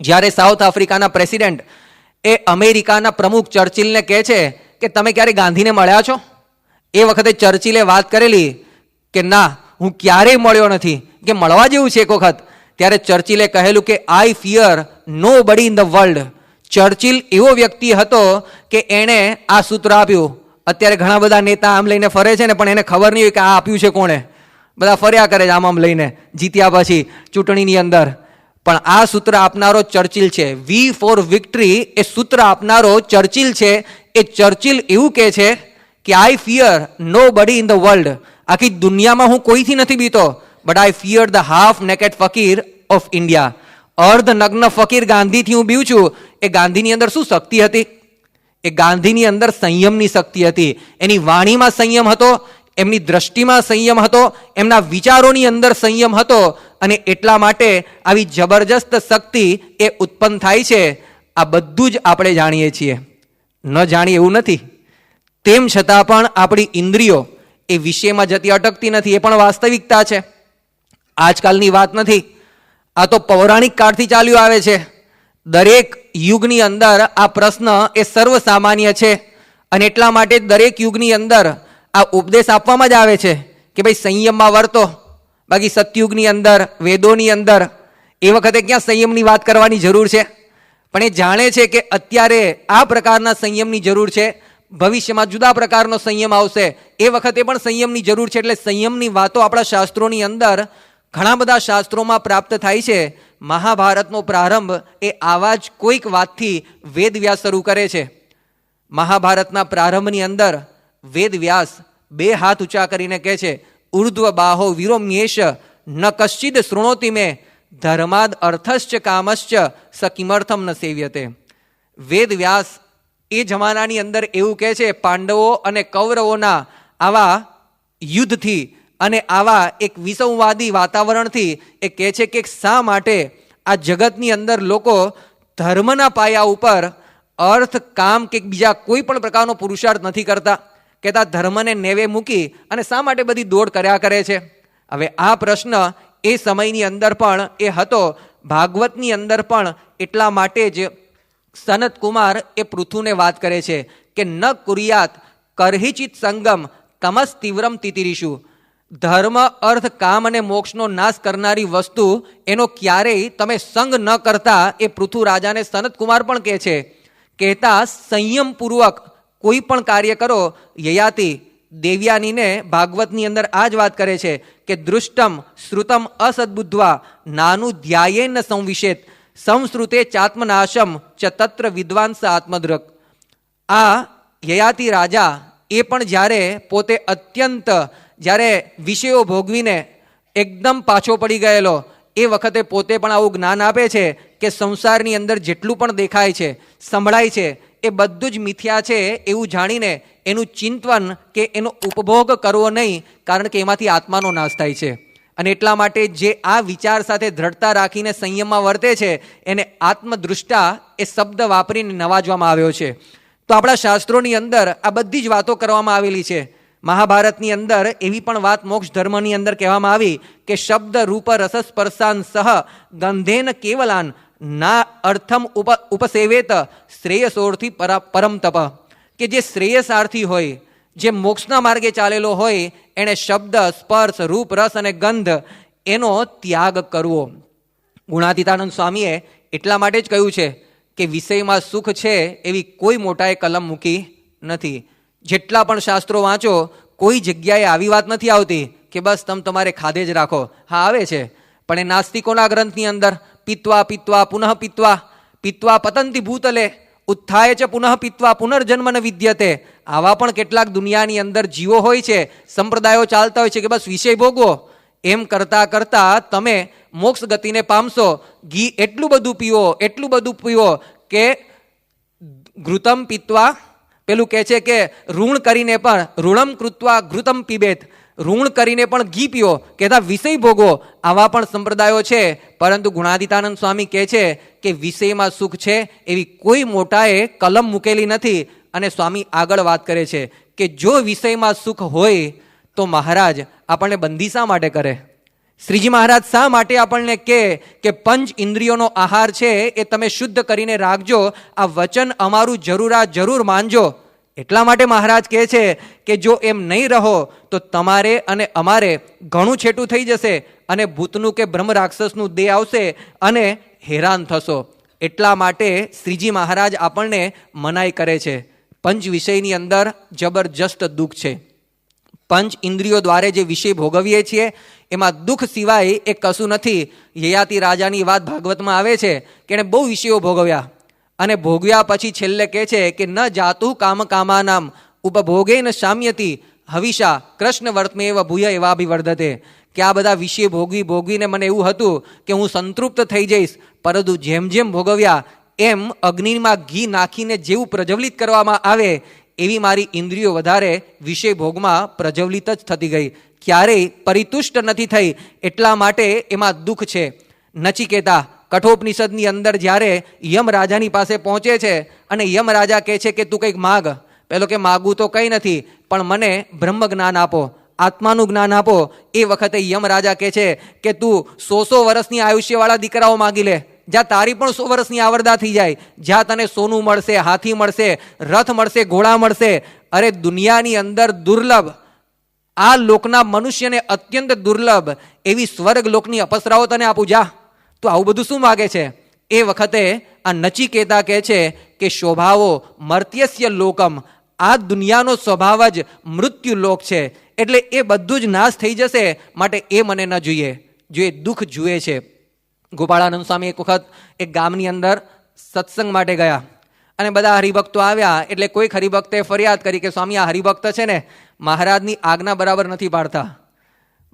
જ્યારે સાઉથ આફ્રિકાના પ્રેસિડેન્ટ એ અમેરિકાના પ્રમુખ ચર્ચિલને કહે છે કે તમે ક્યારે ગાંધીને મળ્યા છો? એ વખતે ચર્ચિલે વાત કરેલી કે ના, હું ક્યારેય મળ્યો નથી, કે મળવા જેવું છે એક વખત. ત્યારે ચર્ચિલે કહેલું કે આઈ ફિયર નો બડી ઇન ધ વર્લ્ડ. ચર્ચિલ એવો વ્યક્તિ હતો કે એણે આ સૂત્ર આપ્યું. અત્યારે ઘણા બધા નેતા આમ લઈને ફરે છે ને, પણ એને ખબર નહીં હોય કે આ આપ્યું છે કોણે. બધા ફર્યા કરે છે આમ લઈને જીત્યા પછી ચૂંટણીની અંદર, પણ આ સૂત્ર આપનારો ચર્ચિલ છે. વી ફોર વિક્ટરી એ સૂત્ર આપનારો ચર્ચિલ છે. એ ચર્ચિલ એવું કહે છે કે આઈ ફિયર નો બડી ઇન ધ વર્લ્ડ. આખી દુનિયામાં હું કોઈથી નથી બીતો, but I fear the half naked fakir of India. અર્ધ નગ્ન ફકીર ગાંધીથી હું બીઉં છું. એ ગાંધીની અંદર શું શક્તિ હતી? એ ગાંધીની અંદર સંયમની શક્તિ હતી. એની વાણીમાં સંયમ હતો, એમની દ્રષ્ટિમાં સંયમ હતો, એમના વિચારોની અંદર સંયમ હતો, અને એટલા માટે આવી જબરજસ્ત શક્તિ એ ઉત્પન્ન થાય છે. આ બધું જ આપણે જાણીએ છીએ, ન જાણીએ એવું નથી. તેમ છતાં પણ આપણી ઇન્દ્રિયો એ વિષયમાં જતી અટકતી નથી. એ પણ વાસ્તવિકતા છે, આજકાલની વાત નથી. આ તો પૌરાણિક કાળથી ચાલ્યું આવે છે. દરેક યુગની અંદર આ પ્રશ્ન એ સર્વસામાન્ય છે, અને એટલા માટે દરેક યુગની અંદર આ ઉપદેશ આપવામાં જ આવે છે કે ભાઈ સંયમમાં વર્તો. બાકી સતયુગની અંદર, વેદોની અંદર એ વખતે ક્યાં સંયમની વાત કરવાની જરૂર છે? પણ એ જાણે છે કે અત્યારે આ પ્રકારના સંયમની જરૂર છે, ભવિષ્યમાં જુદા પ્રકારનો સંયમ આવશે, એ વખતે પણ સંયમની જરૂર છે. એટલે સંયમની વાતો આપણા શાસ્ત્રોની અંદર ઘણા બધા શાસ્ત્રોમાં પ્રાપ્ત થાય છે. મહાભારતનો પ્રારંભ એ આવા જ કોઈક વાતથી વેદવ્યાસ શરૂ કરે છે. મહાભારતના પ્રારંભની અંદર વેદવ્યાસ 2 હાથ ઊંચા કરીને કહે છે, ઉર્ધ્વ બાહો વિરોમ્યેશ ન કશ્ચિદ શૃણોતિ મે ધર્માદ અર્થશ્ચ કામશ્ચ સકિમર્થમ ન સેવ્યતે. વેદવ્યાસ એ જમાનાની અંદર એવું કહે છે, પાંડવો અને કૌરવોના આવા યુદ્ધથી અને આવા એક વિસંવાદી વાતાવરણથી એ કહે છે કે શા માટે આ જગતની અંદર લોકો ધર્મના પાયા ઉપર અર્થ, કામ કે બીજા કોઈ પણ પ્રકારનો પુરુષાર્થ નથી કરતા. કહેતા ધર્મને નેવે મૂકી અને શા માટે બધી દોડ કર્યા કરે છે? હવે આ પ્રશ્ન એ સમયની અંદર પણ એ હતો, ભાગવતની અંદર પણ. એટલા માટે જ સનત કુમાર એ પૃથુને વાત કરે છે કે ન કુર્યાત કરહિચિત સંગમ તમસ તીવ્રમ તિતિરીશું. ધર્મ, અર્થ, કામ અને મોક્ષનો નાશ કરનારી વસ્તુ એનો ક્યારેય તમે સંગ ન કરતા, એ પૃથુ રાજાને સનત કુમાર પણ કહે છે. કહેતા સંયમપૂર્વક કોઈ પણ કાર્ય કરો. યયાતિ દેવ્યાનીને ભાગવતની અંદર આ જ વાત કરે છે કે દૃષ્ટમ શ્રુતમ અસદબુદ્ધવા નાનું ધ્યાયેન સંવિશેત સંશ્રુતે ચાત્મનાશમ ચ તત્ર વિદ્વાંસ આત્મદ્રક. આ યયાતિ રાજા એ પણ જ્યારે પોતે અત્યંત, જ્યારે વિષયો ભોગવીને એકદમ પાછો પડી ગયેલો, એ વખતે પોતે પણ આવું જ્ઞાન આપે છે કે સંસારની અંદર જેટલું પણ દેખાય છે, સંભળાય છે, એ બધું જ મિથ્યા છે એવું જાણીને એનું ચિંતન કે એનો ઉપભોગ કરવો નહીં, કારણ કે એમાંથી આત્માનો નાશ થાય છે. અને એટલા માટે જે આ વિચાર સાથે દ્રઢતા રાખીને સંયમમાં વર્તે છે એને આત્મદૃષ્ટા એ શબ્દ વાપરીને નવાજવામાં આવ્યો છે. તો આપણા શાસ્ત્રોની અંદર આ બધી જ વાતો કરવામાં આવેલી છે. મહાભારતની અંદર એવી પણ વાત મોક્ષ ધર્મની અંદર કહેવામાં આવી કે શબ્દ રૂપ રસ સ્પર્શાન સહ ગંધેન કેવલાન ના અર્થમ ઉપસેવેત શ્રેયસોર્થી પરમ તપ, કે જે શ્રેયસાર્થી હોય, જે મોક્ષના માર્ગે ચાલેલો હોય, એણે શબ્દ, સ્પર્શ, રૂપ, રસ અને ગંધ એનો ત્યાગ કરવો. ગુણાતીતાનંદ સ્વામીએ એટલા માટે જ કહ્યું છે કે વિષયમાં સુખ છે એવી કોઈ મોટાએ કલમ મૂકી નથી. જેટલા પણ શાસ્ત્રો વાંચો, કોઈ જગ્યાએ આવી વાત નથી આવતી કે બસ તમે તમારે ખાધે જ રાખો. હા, આવે છે, પણ એ નાસ્તિકોના ગ્રંથની અંદર પીત્વા પીત્વા પુનઃ પીત્વા પીત્વા પતંતી ભૂતલે ઉત્થાય ચ પુનઃ પીત્વા પુનર્જન્મ ન વિદ્યતે. આવા પણ કેટલાક દુનિયાની અંદર જીવો હોય છે, સંપ્રદાયો ચાલતા હોય છે કે બસ વિષય ભોગવો. એમ કરતાં કરતાં તમે મોક્ષ ગતિને પામશો. ઘી એટલું બધું પીવો કે ઘૃતમ પીત્વા, પેલું કહે છે કે ઋણ કરીને પણ ઋણમ કૃત્વા ઘૃતમ પીબેત, ઋણ કરીને પણ ઘી પીવો, કહેતા વિષય ભોગવો. આવા પણ સંપ્રદાયો છે, પરંતુ ગુણાતીતાનંદ સ્વામી કહે છે કે વિષયમાં સુખ છે એવી કોઈ મોટાએ કલમ મૂકેલી નથી. અને સ્વામી આગળ વાત કરે છે કે જો વિષયમાં સુખ હોય તો મહારાજ આપણને બંધી શા માટે કરે? શ્રીજી મહારાજ શા માટે આપણને કહે કે પંચ ઇન્દ્રિયોનો આહાર છે એ તમે શુદ્ધ કરીને રાખજો, આ વચન અમારું જરૂર માનજો. એટલા માટે મહારાજ કહે છે કે જો એમ નહીં રહો તો તમારે અને અમારે ઘણું છેટું થઈ જશે અને ભૂતનું કે બ્રહ્મ રાક્ષસનું દેહ આવશે અને હેરાન થશો. એટલા માટે શ્રીજી મહારાજ આપણને મનાઈ કરે છે. પંચ વિષયની અંદર જબરજસ્ત દુઃખ છે. પંચ ઇન્દ્રિયો દ્વારે જે વિષય ભોગવીએ છીએ એમાં દુઃખ સિવાય એ કશું નથી. યયાતિ રાજાની વાત ભાગવતમાં આવે છે કે એણે બહુ વિષયો ભોગવ્યા અને ભોગવ્યા પછી છેલ્લે કહે છે કે ન જાતું કામ કામાનામ ઉપભોગે ન શામ્યતી હવિષા કૃષ્ણ વર્તમેવ ભૂય એવાભિવર્ધતે. કે આ બધા વિષય ભોગવીને મને એવું હતું કે હું સંતૃપ્ત થઈ જઈશ, પરંતુ જેમ જેમ ભોગવ્યા એમ અગ્નિમાં ઘી નાખીને જેવું પ્રજ્વલિત કરવામાં આવે એવી મારી ઇન્દ્રિયો વધારે વિષય ભોગમાં પ્રજ્વલિત જ થતી ગઈ, ક્યારેય પરિતુષ્ટ નથી થઈ. એટલા માટે એમાં દુઃખ છે. નચિકેતા કઠોપનિષદની અંદર જ્યારે યમ રાજાની પાસે પહોંચે છે અને યમ રાજા કહે છે કે તું કંઈક માગ. પેલો કે માગું તો કંઈ નથી, પણ મને બ્રહ્મ જ્ઞાન આપો, આત્માનું જ્ઞાન આપો. એ વખતે યમ રાજા કહે છે કે તું 100 વર્ષની આયુષ્યવાળા દીકરાઓ માગી લે, જ્યાં તારી પણ 100 વર્ષની આવરદા થઈ જાય, જ્યાં તને સોનું મળશે, હાથી મળશે, રથ મળશે, ઘોડા મળશે. અરે દુનિયાની અંદર દુર્લભ, આ લોકના મનુષ્યને અત્યંત દુર્લભ એવી સ્વર્ગ લોકની અપસરાઓ તને આપું, જા. તો આવું બધું શું માગે છે? એ વખતે આ નચિકેતા કહે છે કે શોભાવો મર્ત્યસ્ય લોકમ, આ દુનિયાનો સ્વભાવ જ મૃત્યુ લોક છે, એટલે એ બધું જ નાશ થઈ જશે, માટે એ મને ન જોઈએ, જો એ દુઃખ જુએ છે. ગોપાળાનંદ સ્વામી એક વખત એક ગામની અંદર સત્સંગ માટે ગયા અને બધા હરિભક્તો આવ્યા. એટલે કોઈક હરિભક્તે ફરિયાદ કરી કે સ્વામી આ હરિભક્ત છે ને મહારાજની આજ્ઞા બરાબર નથી પાડતા.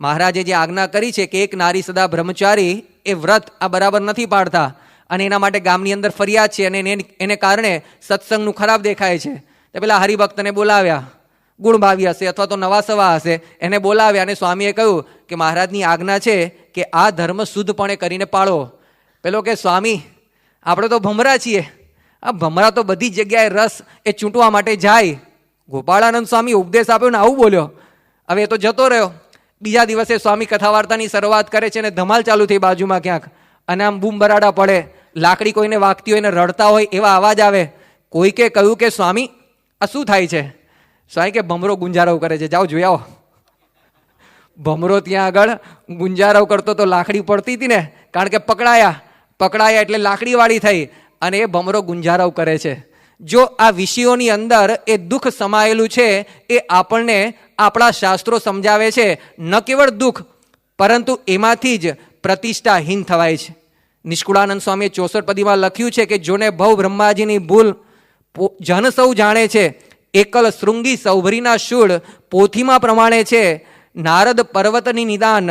મહારાજે જે આજ્ઞા કરી છે કે એક નારી સદા બ્રહ્મચારી, એ વ્રત આ બરાબર નથી પાડતા અને એના માટે ગામની અંદર ફરિયાદ છે અને એને કારણે સત્સંગનું ખરાબ દેખાય છે. તો પેલા હરિભક્તને બોલાવ્યા, ગુણભાવી હશે અથવા તો નવા સવા હશે, એને બોલાવ્યા અને સ્વામીએ કહ્યું કે મહારાજની આજ્ઞા છે કે આ ધર્મ શુદ્ધપણે કરીને પાળો. પેલો કે સ્વામી આપણે તો ભમરા છીએ, આ ભમરા તો બધી જગ્યાએ રસ એ ચૂંટવા માટે જાય. ગોપાળાનંદ સ્વામી ઉપદેશ આપ્યો ને આવું બોલ્યો. હવે એ તો જતો રહ્યો. બીજા દિવસે સ્વામી કથા વાર્તાની શરૂઆત કરે છે અને ધમાલ ચાલુ થઈ બાજુમાં ક્યાંક, અને આમ બૂમ બરાડા પડે, લાકડી કોઈને વાગતી હોય ને રડતા હોય એવા અવાજ આવે. કોઈકે કહ્યું કે સ્વામી આ શું થાય છે? સ્વામી કે ભમરો ગુંજારવ કરે છે, જાઓ જોઈ આવો. ભમરો ત્યાં આગળ ગુંજારવ કરતો તો લાકડી પડતી હતી ને, કારણ કે પકડાયા એટલે લાકડીવાળી થઈ અને એ ભમરો ગુંજારવ કરે છે. જો આ વિષયોની અંદર એ દુઃખ સમાયેલું છે એ આપણને આપણા શાસ્ત્રો સમજાવે છે. ન કેવળ દુઃખ, પરંતુ એમાંથી જ પ્રતિષ્ઠાહીન થવાય છે. નિષ્કુળાનંદ સ્વામીએ 64 પદીમાં લખ્યું છે કે જોને ભવ બ્રહ્માજીની ભૂલ જન સૌ જાણે છે, એકલ શૃંગી સૌભરીના શૂળ પોથીમાં પ્રમાણે છે, નારદ પર્વતની નિદાન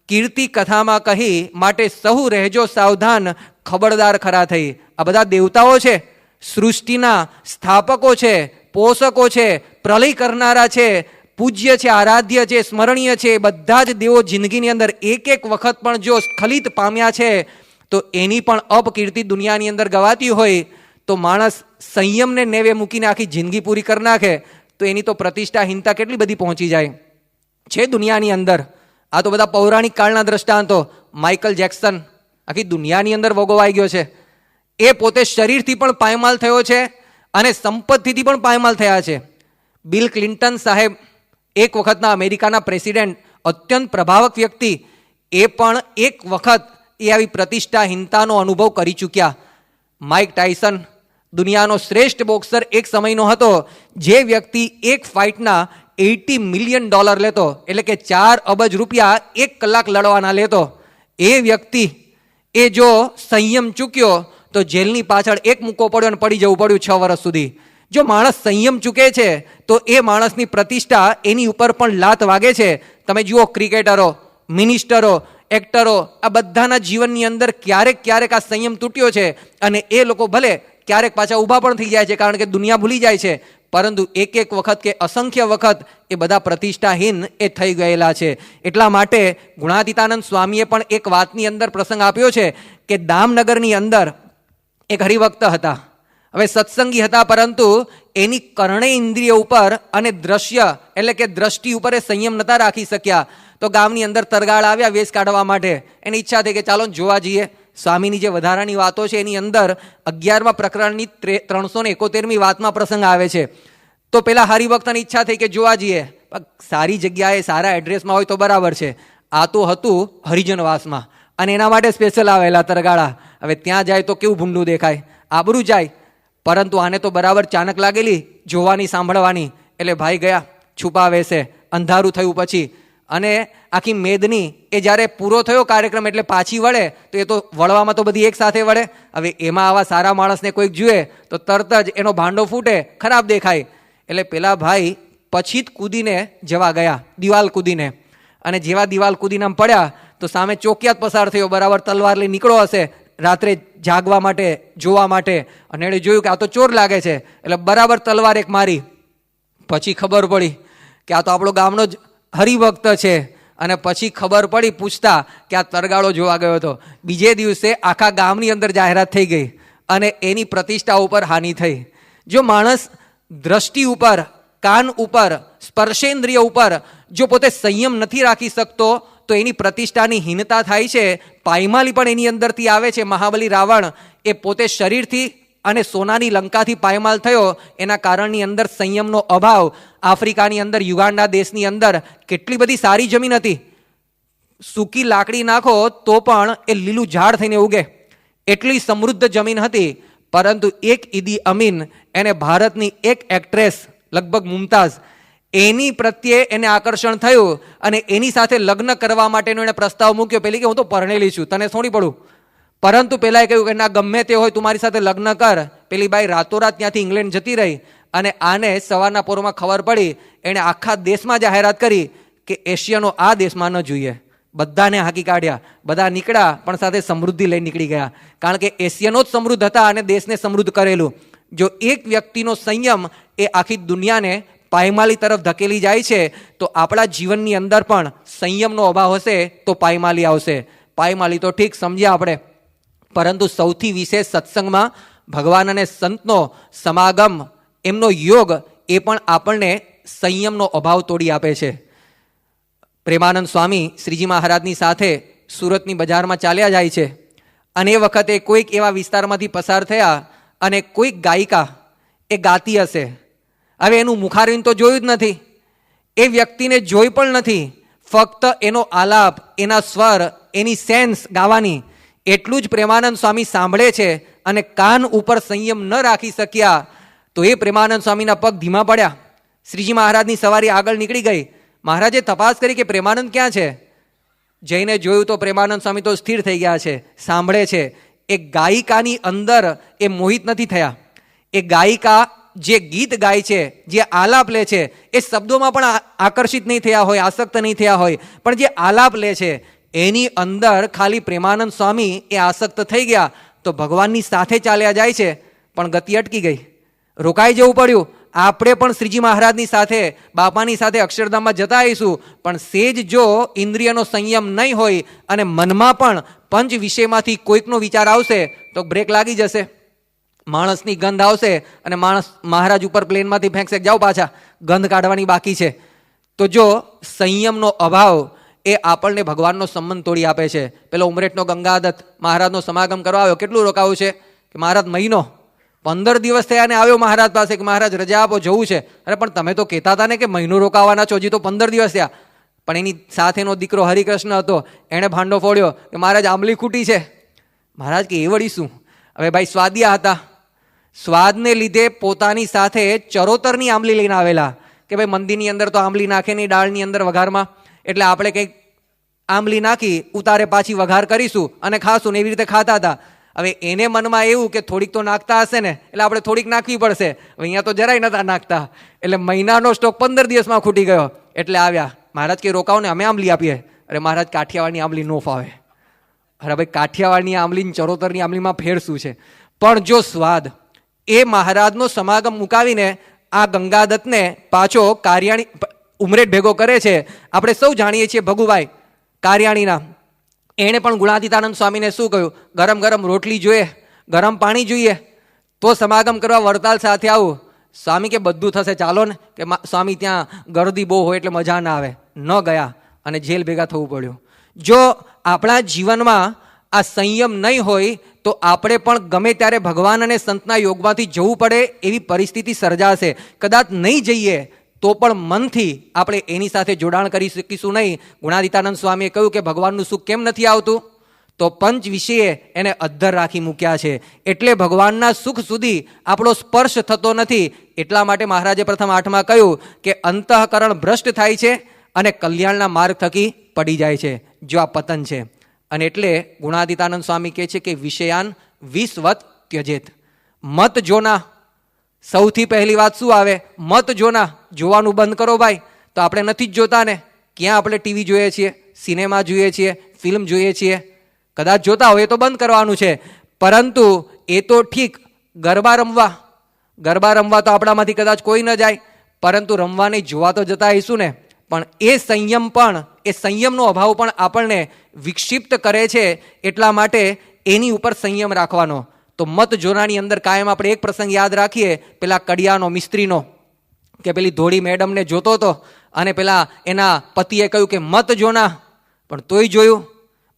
કીર્તિ કથામાં કહી, માટે સહુ રહેજો સાવધાન, ખબરદાર ખરા થઈ. આ બધા દેવતાઓ છે, સૃષ્ટિના સ્થાપકો છે, પોષકો છે, પ્રલય કરનારા છે, પૂજ્ય છે, આરાધ્ય છે, સ્મરણીય છે. બધા જ દેવો જિંદગીની અંદર એક એક વખત પણ જો સ્ખલિત પામ્યા છે તો એની પણ અપકીર્તિ દુનિયાની અંદર ગવાતી હોય તો માણસ સંયમને નેવે મૂકીને આખી જિંદગી પૂરી કરી નાખે તો એની તો પ્રતિષ્ઠાહીનતા કેટલી બધી પહોંચી જાય છે દુનિયાની અંદર. આ તો બધા પૌરાણિક કાળના દ્રષ્ટાંતો. માઇકલ જેક્સન આખી દુનિયાની અંદર વગોવાઈ ગયો છે. એ પોતે શરીરથી પણ પાયમાલ થયો છે અને સંપત્તિથી પણ પાયમાલ થયા છે. બિલ ક્લિન્ટન સાહેબ, એક વખતના અમેરિકાના પ્રેસિડેન્ટ, અત્યંત પ્રભાવક વ્યક્તિ, એ પણ એક વખત એ આવી પ્રતિષ્ઠાહીનતાનો અનુભવ કરી ચૂક્યા. માઇક ટાયસન, દુનિયાનો શ્રેષ્ઠ બોક્સર એક સમયનો હતો, જે વ્યક્તિ એક ફાઇટના $80 મિલિયન લેતો, એટલે કે 4 અબજ રૂપિયા 1 કલાક લડવાના લેતો. એ વ્યક્તિ એ જો સંયમ ચૂક્યો તો જેલની પાછળ એક મુક્કો પડ્યો અને પડી જવું પડ્યું 6 વર્ષ સુધી. જો માણસ સંયમ ચૂકે છે તો એ માણસની પ્રતિષ્ઠા એની ઉપર પણ લાત વાગે છે. તમે જુઓ, ક્રિકેટરો, મિનિસ્ટરો, એક્ટરો, આ બધાના જીવનની અંદર ક્યારેક ક્યારેક આ સંયમ તૂટ્યો છે અને એ લોકો ભલે ક્યારેક પાછા ઊભા પણ થઈ જાય છે, કારણ કે દુનિયા ભૂલી જાય છે, પરંતુ એક એક વખત કે અસંખ્ય વખત એ બધા પ્રતિષ્ઠાહીન એ થઈ ગયેલા છે. એટલા માટે ગુણાતીતાનંદ સ્વામીએ પણ એક વાતની અંદર પ્રસંગ આપ્યો છે કે દામનગરની અંદર એક હરિભક્ત હતા. હવે સત્સંગી હતા, પરંતુ એની કર્ણેય ઇન્દ્રિય ઉપર અને દ્રશ્ય એટલે કે દ્રષ્ટિ ઉપર એ સંયમ નહોતા રાખી શક્યા. તો ગામની અંદર તરગાળ આવ્યા વેશ કાઢવા માટે. એની ઈચ્છા થઈ કે ચાલો જોવા જઈએ. સ્વામીની જે વધારાની વાતો છે એની અંદર 11મા પ્રકરણની 371મી વાતમાં પ્રસંગ આવે છે. તો પેલા હરિભક્તની ઈચ્છા થઈ કે જોવા જઈએ, સારી જગ્યાએ સારા એડ્રેસમાં હોય તો બરાબર છે. આ તો હતું હરિજનવાસમાં અને એના માટે સ્પેશિયલ આવેલા તરગાળા. હવે ત્યાં જાય તો કેવું ભૂંડું દેખાય, આબરૂ જાય, પરંતુ આને તો બરાબર ચાનક લાગેલી જોવાની, સાંભળવાની. એટલે ભાઈ ગયા છુપાવે છે. અંધારું થયું પછી અને આખી મેદની એ જ્યારે પૂરો થયો કાર્યક્રમ એટલે પાછી વળે તો એ તો વળવામાં તો બધી એક સાથે વળે. હવે એમાં આવા સારા માણસને કોઈક જુએ તો તરત જ એનો ભાંડો ફૂટે, ખરાબ દેખાય. એટલે પેલા ભાઈ પછી જ કૂદીને જવા ગયા, દિવાલ કૂદીને. અને જેવા દિવાલ કૂદીને પડ્યા તો સામે ચોકિયાત પસાર થયો, બરાબર તલવાર લઈ નીકળો હશે રાત્રે જાગવા માટે, જોવા માટે. અને એણે જોયું કે આ તો ચોર લાગે છે, એટલે બરાબર તલવાર એક મારી. પછી ખબર પડી કે આ તો આપણો ગામનો જ હરિભક્ત છે. અને પછી ખબર પડી પૂછતા કે આ તરગાળો જોવા ગયો હતો. બીજે દિવસે આખા ગામની અંદર જાહેરાત થઈ ગઈ અને એની પ્રતિષ્ઠા ઉપર હાનિ થઈ. જો માણસ દ્રષ્ટિ ઉપર, કાન ઉપર, સ્પર્શેન્દ્રિય ઉપર જો પોતે સંયમ નથી રાખી શકતો તો એની પ્રતિષ્ઠાની હીનતા થાય છે. પાયમાલી પણ એની અંદરથી આવે છે. મહાબલી રાવણ એ પોતે શરીરથી અને સોનાની લંકાથી પાયમાલ થયો, એના કારણની અંદર સંયમનો અભાવ. આફ્રિકાની અંદર, યુગાન્ડા દેશની અંદર કેટલી બધી સારી જમીન હતી, સૂકી લાકડી નાખો તો પણ એ લીલું ઝાડ થઈને ઉગે, એટલી સમૃદ્ધ જમીન હતી. પરંતુ એક ઈદી અમીન, એને ભારતની એક એક્ટ્રેસ, લગભગ મુમતાઝ, એની પ્રત્યે એને આકર્ષણ થયું અને એની સાથે લગ્ન કરવા માટેનો એને પ્રસ્તાવ મૂક્યો. પેલી કે હું તો પરણેલી છું, તને થોડી પડું. પરંતુ પેલાએ કહ્યું કે ના, ગમે તે હોય તું મારી સાથે લગ્ન કર. પેલી બાઈ રાતોરાત ત્યાંથી ઇંગ્લેન્ડ જતી રહી અને આને સવારના પોરમાં ખબર પડી. એણે આખા દેશમાં જાહેરાત કરી કે એશિયનો આ દેશમાં ન જોઈએ. બધાને હાંકી કાઢ્યા, બધા નીકળ્યા પણ સાથે સમૃદ્ધિ લઈ નીકળી ગયા, કારણ કે એશિયનો જ સમૃદ્ધ હતા અને દેશને સમૃદ્ધ કરેલું. જો એક વ્યક્તિનો સંયમ એ આખી દુનિયાને પાયમાલી તરફ ધકેલી જાય છે તો આપણા જીવનની અંદર પણ સંયમનો અભાવ હશે તો પાયમાલી આવશે. પાયમાલી તો ઠીક સમજ્યા આપણે, પરંતુ સૌથી વિશેષ સત્સંગમાં ભગવાન અને સંતનો સમાગમ, એમનો યોગ, એ પણ આપણને સંયમનો અભાવ તોડી આપે છે. પ્રેમાનંદ સ્વામી શ્રીજી મહારાજની સાથે સુરતની બજારમાં ચાલ્યા જાય છે અને એ વખતે કોઈક એવા વિસ્તારમાંથી પસાર થયા અને કોઈક ગાયિકા એ ગાતી હશે. હવે એનું મુખારવિંદ તો જોયું જ નથી, એ વ્યક્તિને જોઈ પણ નથી, ફક્ત એનો આલાપ, એના સ્વર, એની સેન્સ ગાવાની એટલું જ પ્રેમાનંદ સ્વામી સાંભળે છે અને કાન ઉપર સંયમ ન રાખી શક્યા તો એ પ્રેમાનંદ સ્વામીના પગ ધીમા પડ્યા. શ્રીજી મહારાજની સવારી આગળ નીકળી ગઈ. મહારાજે તપાસ કરી કે પ્રેમાનંદ ક્યાં છે. જઈને જોયું તો પ્રેમાનંદ સ્વામી તો સ્થિર થઈ ગયા છે, સાંભળે છે. એ ગાયિકાની અંદર એ મોહિત નથી થયા. એ ગાયિકા જે ગીત ગાય છે, જે આલાપ લે છે, એ શબ્દોમાં પણ આકર્ષિત નહીં થયા હોય, આસક્ત નહીં થયા હોય, પણ જે આલાપ લે છે એની અંદર ખાલી પ્રેમાનંદ સ્વામી એ આસક્ત થઈ ગયા તો ભગવાનની સાથે ચાલ્યા જાય છે, પણ ગતિ અટકી ગઈ, રોકાઈ જવું પડ્યું. આપણે પણ શ્રીજી મહારાજની સાથે બાપાની સાથે અક્ષરધામમાં જતા આવીશું, પણ સેજ જો ઇન્દ્રિયનો સંયમ નહીં હોય અને મનમાં પણ પંચ વિષયમાંથી કોઈકનો વિચાર આવશે તો બ્રેક લાગી જશે, માણસની ગંધ આવશે અને માણસ મહારાજ ઉપર પ્લેનમાંથી ફેંકશે, જાઓ પાછા, ગંધ કાઢવાની બાકી છે. તો જો સંયમનો અભાવ એ આપણને ભગવાનનો સંબંધ તોડી આપે છે. પેલો ઉમરેઠનો ગંગાદત્ત મહારાજનો સમાગમ કરવા આવ્યો, કેટલું રોકાવું છે કે મહારાજ મહિનો 15 દિવસ થયા ને આવ્યો મહારાજ પાસે કે મહારાજ રજા આપો, જવું છે. અરે પણ તમે તો કહેતા હતા ને કે મહિનો રોકાવાના છો, હજી તો 15 દિવસ થયા. પણ એની સાથેનો દીકરો હરિકૃષ્ણ હતો, એણે ભાંડો ફોડ્યો કે મહારાજ આંબલી ખૂટી છે. મહારાજ કે એ વળી શું? હવે ભાઈ સ્વાદિયા હતા, સ્વાદને લીધે પોતાની સાથે ચરોતરની આંબલી લઈને આવેલા કે ભાઈ મંદિરની અંદર તો આંબલી નાખે નહીં દાળની અંદર વઘારમાં, એટલે આપણે કંઈક આંબલી નાખી ઉતારે પાછી વઘાર કરીશું અને ખાશું ને, એવી રીતે ખાતા હતા. હવે એને મનમાં એવું કે થોડીક તો નાખતા હશે ને, એટલે આપણે થોડીક નાખવી પડશે. હવે અહીંયા તો જરાય નતા નાખતા, એટલે મહિનાનો સ્ટોક 15 દિવસમાં ખૂટી ગયો. એટલે આવ્યા, મહારાજ કે રોકાવો ને અમે આંબલી આપીએ. અરે મહારાજ કાઠિયાવાડની આંબલી નો ફાવે. અરે ભાઈ કાઠિયાવાડની આંબલી ચરોતરની આંબલીમાં ફેર શું છે? પણ જો સ્વાદ એ મહારાજનો સમાગમ મુકાવીને આ ગંગાદત્તને પાછો કાર્યાણી ઉમરેઠ ભેગો કરે છે. આપણે સૌ જાણીએ છીએ ભગુભાઈ કાર્યાણીના, એણે પણ ગુણાતીતાનંદ સ્વામીને શું કહ્યું? ગરમ ગરમ રોટલી જોઈએ, ગરમ પાણી જોઈએ, તો સમાગમ કરવા વડતાલ સાથે આવું. સ્વામી કે બધું થશે, ચાલો ને. કે સ્વામી ત્યાં ગરદી બહુ હોય એટલે મજા ના આવે, ન ગયા અને જેલ ભેગા થવું પડ્યું. જો આપણા જીવનમાં આ સંયમ નહીં હોય તો આપણે પણ ગમે ત્યારે ભગવાન અને સંતના યોગમાંથી જવું પડે એવી પરિસ્થિતિ સર્જાશે. કદાચ નહીં જઈએ તો પણ મનથી આપણે એની સાથે જોડાણ કરી શકીશું નહીં. ગુણાતીતાનંદ સ્વામીએ કહ્યું કે ભગવાનનું સુખ કેમ નથી આવતું? તો પંચ વિષયે એને અદ્ધર રાખી મૂક્યા છે, એટલે ભગવાનના સુખ સુધી આપણો સ્પર્શ થતો નથી. એટલા માટે મહારાજે પ્રથમ 8માં કહ્યું કે અંતઃકરણ ભ્રષ્ટ થાય છે અને કલ્યાણના માર્ગ થકી પડી જાય છે, જો આ પતન છે. અને એટલે ગુણાતીતાનંદ સ્વામી કહે છે કે વિષયાન વિષવત ત્યજેત. મત જોના, સૌથી પહેલી વાત શું આવે? મત જોના. જોવાનું બંધ કરો ભાઈ. તો આપણે નથી જ જોતા ને, ક્યાં આપણે ટીવી જોઈએ છીએ, સિનેમા જોઈએ છીએ, ફિલ્મ જોઈએ છીએ. કદાચ જોતા હોય તો બંધ કરવાનું છે. પરંતુ એ તો ઠીક, ગરબા રમવા તો આપણામાંથી કદાચ કોઈ ન જાય, પરંતુ રમવાને જોવા તો જતા આવીશું ને. પણ એ સંયમ પણ, એ સંયમનો અભાવ પણ આપણને વિક્ષિપ્ત કરે છે. એટલા માટે એની ઉપર સંયમ રાખવાનો. તો મત જોનાની અંદર કાયમ આપણે એક પ્રસંગ યાદ રાખીએ, પેલા કડિયાનો, મિસ્ત્રીનો, કે પેલી ધોળી મેડમને જોતો હતો અને પેલા એના પતિએ કહ્યું કે મત જોના, પણ તોય જોયું,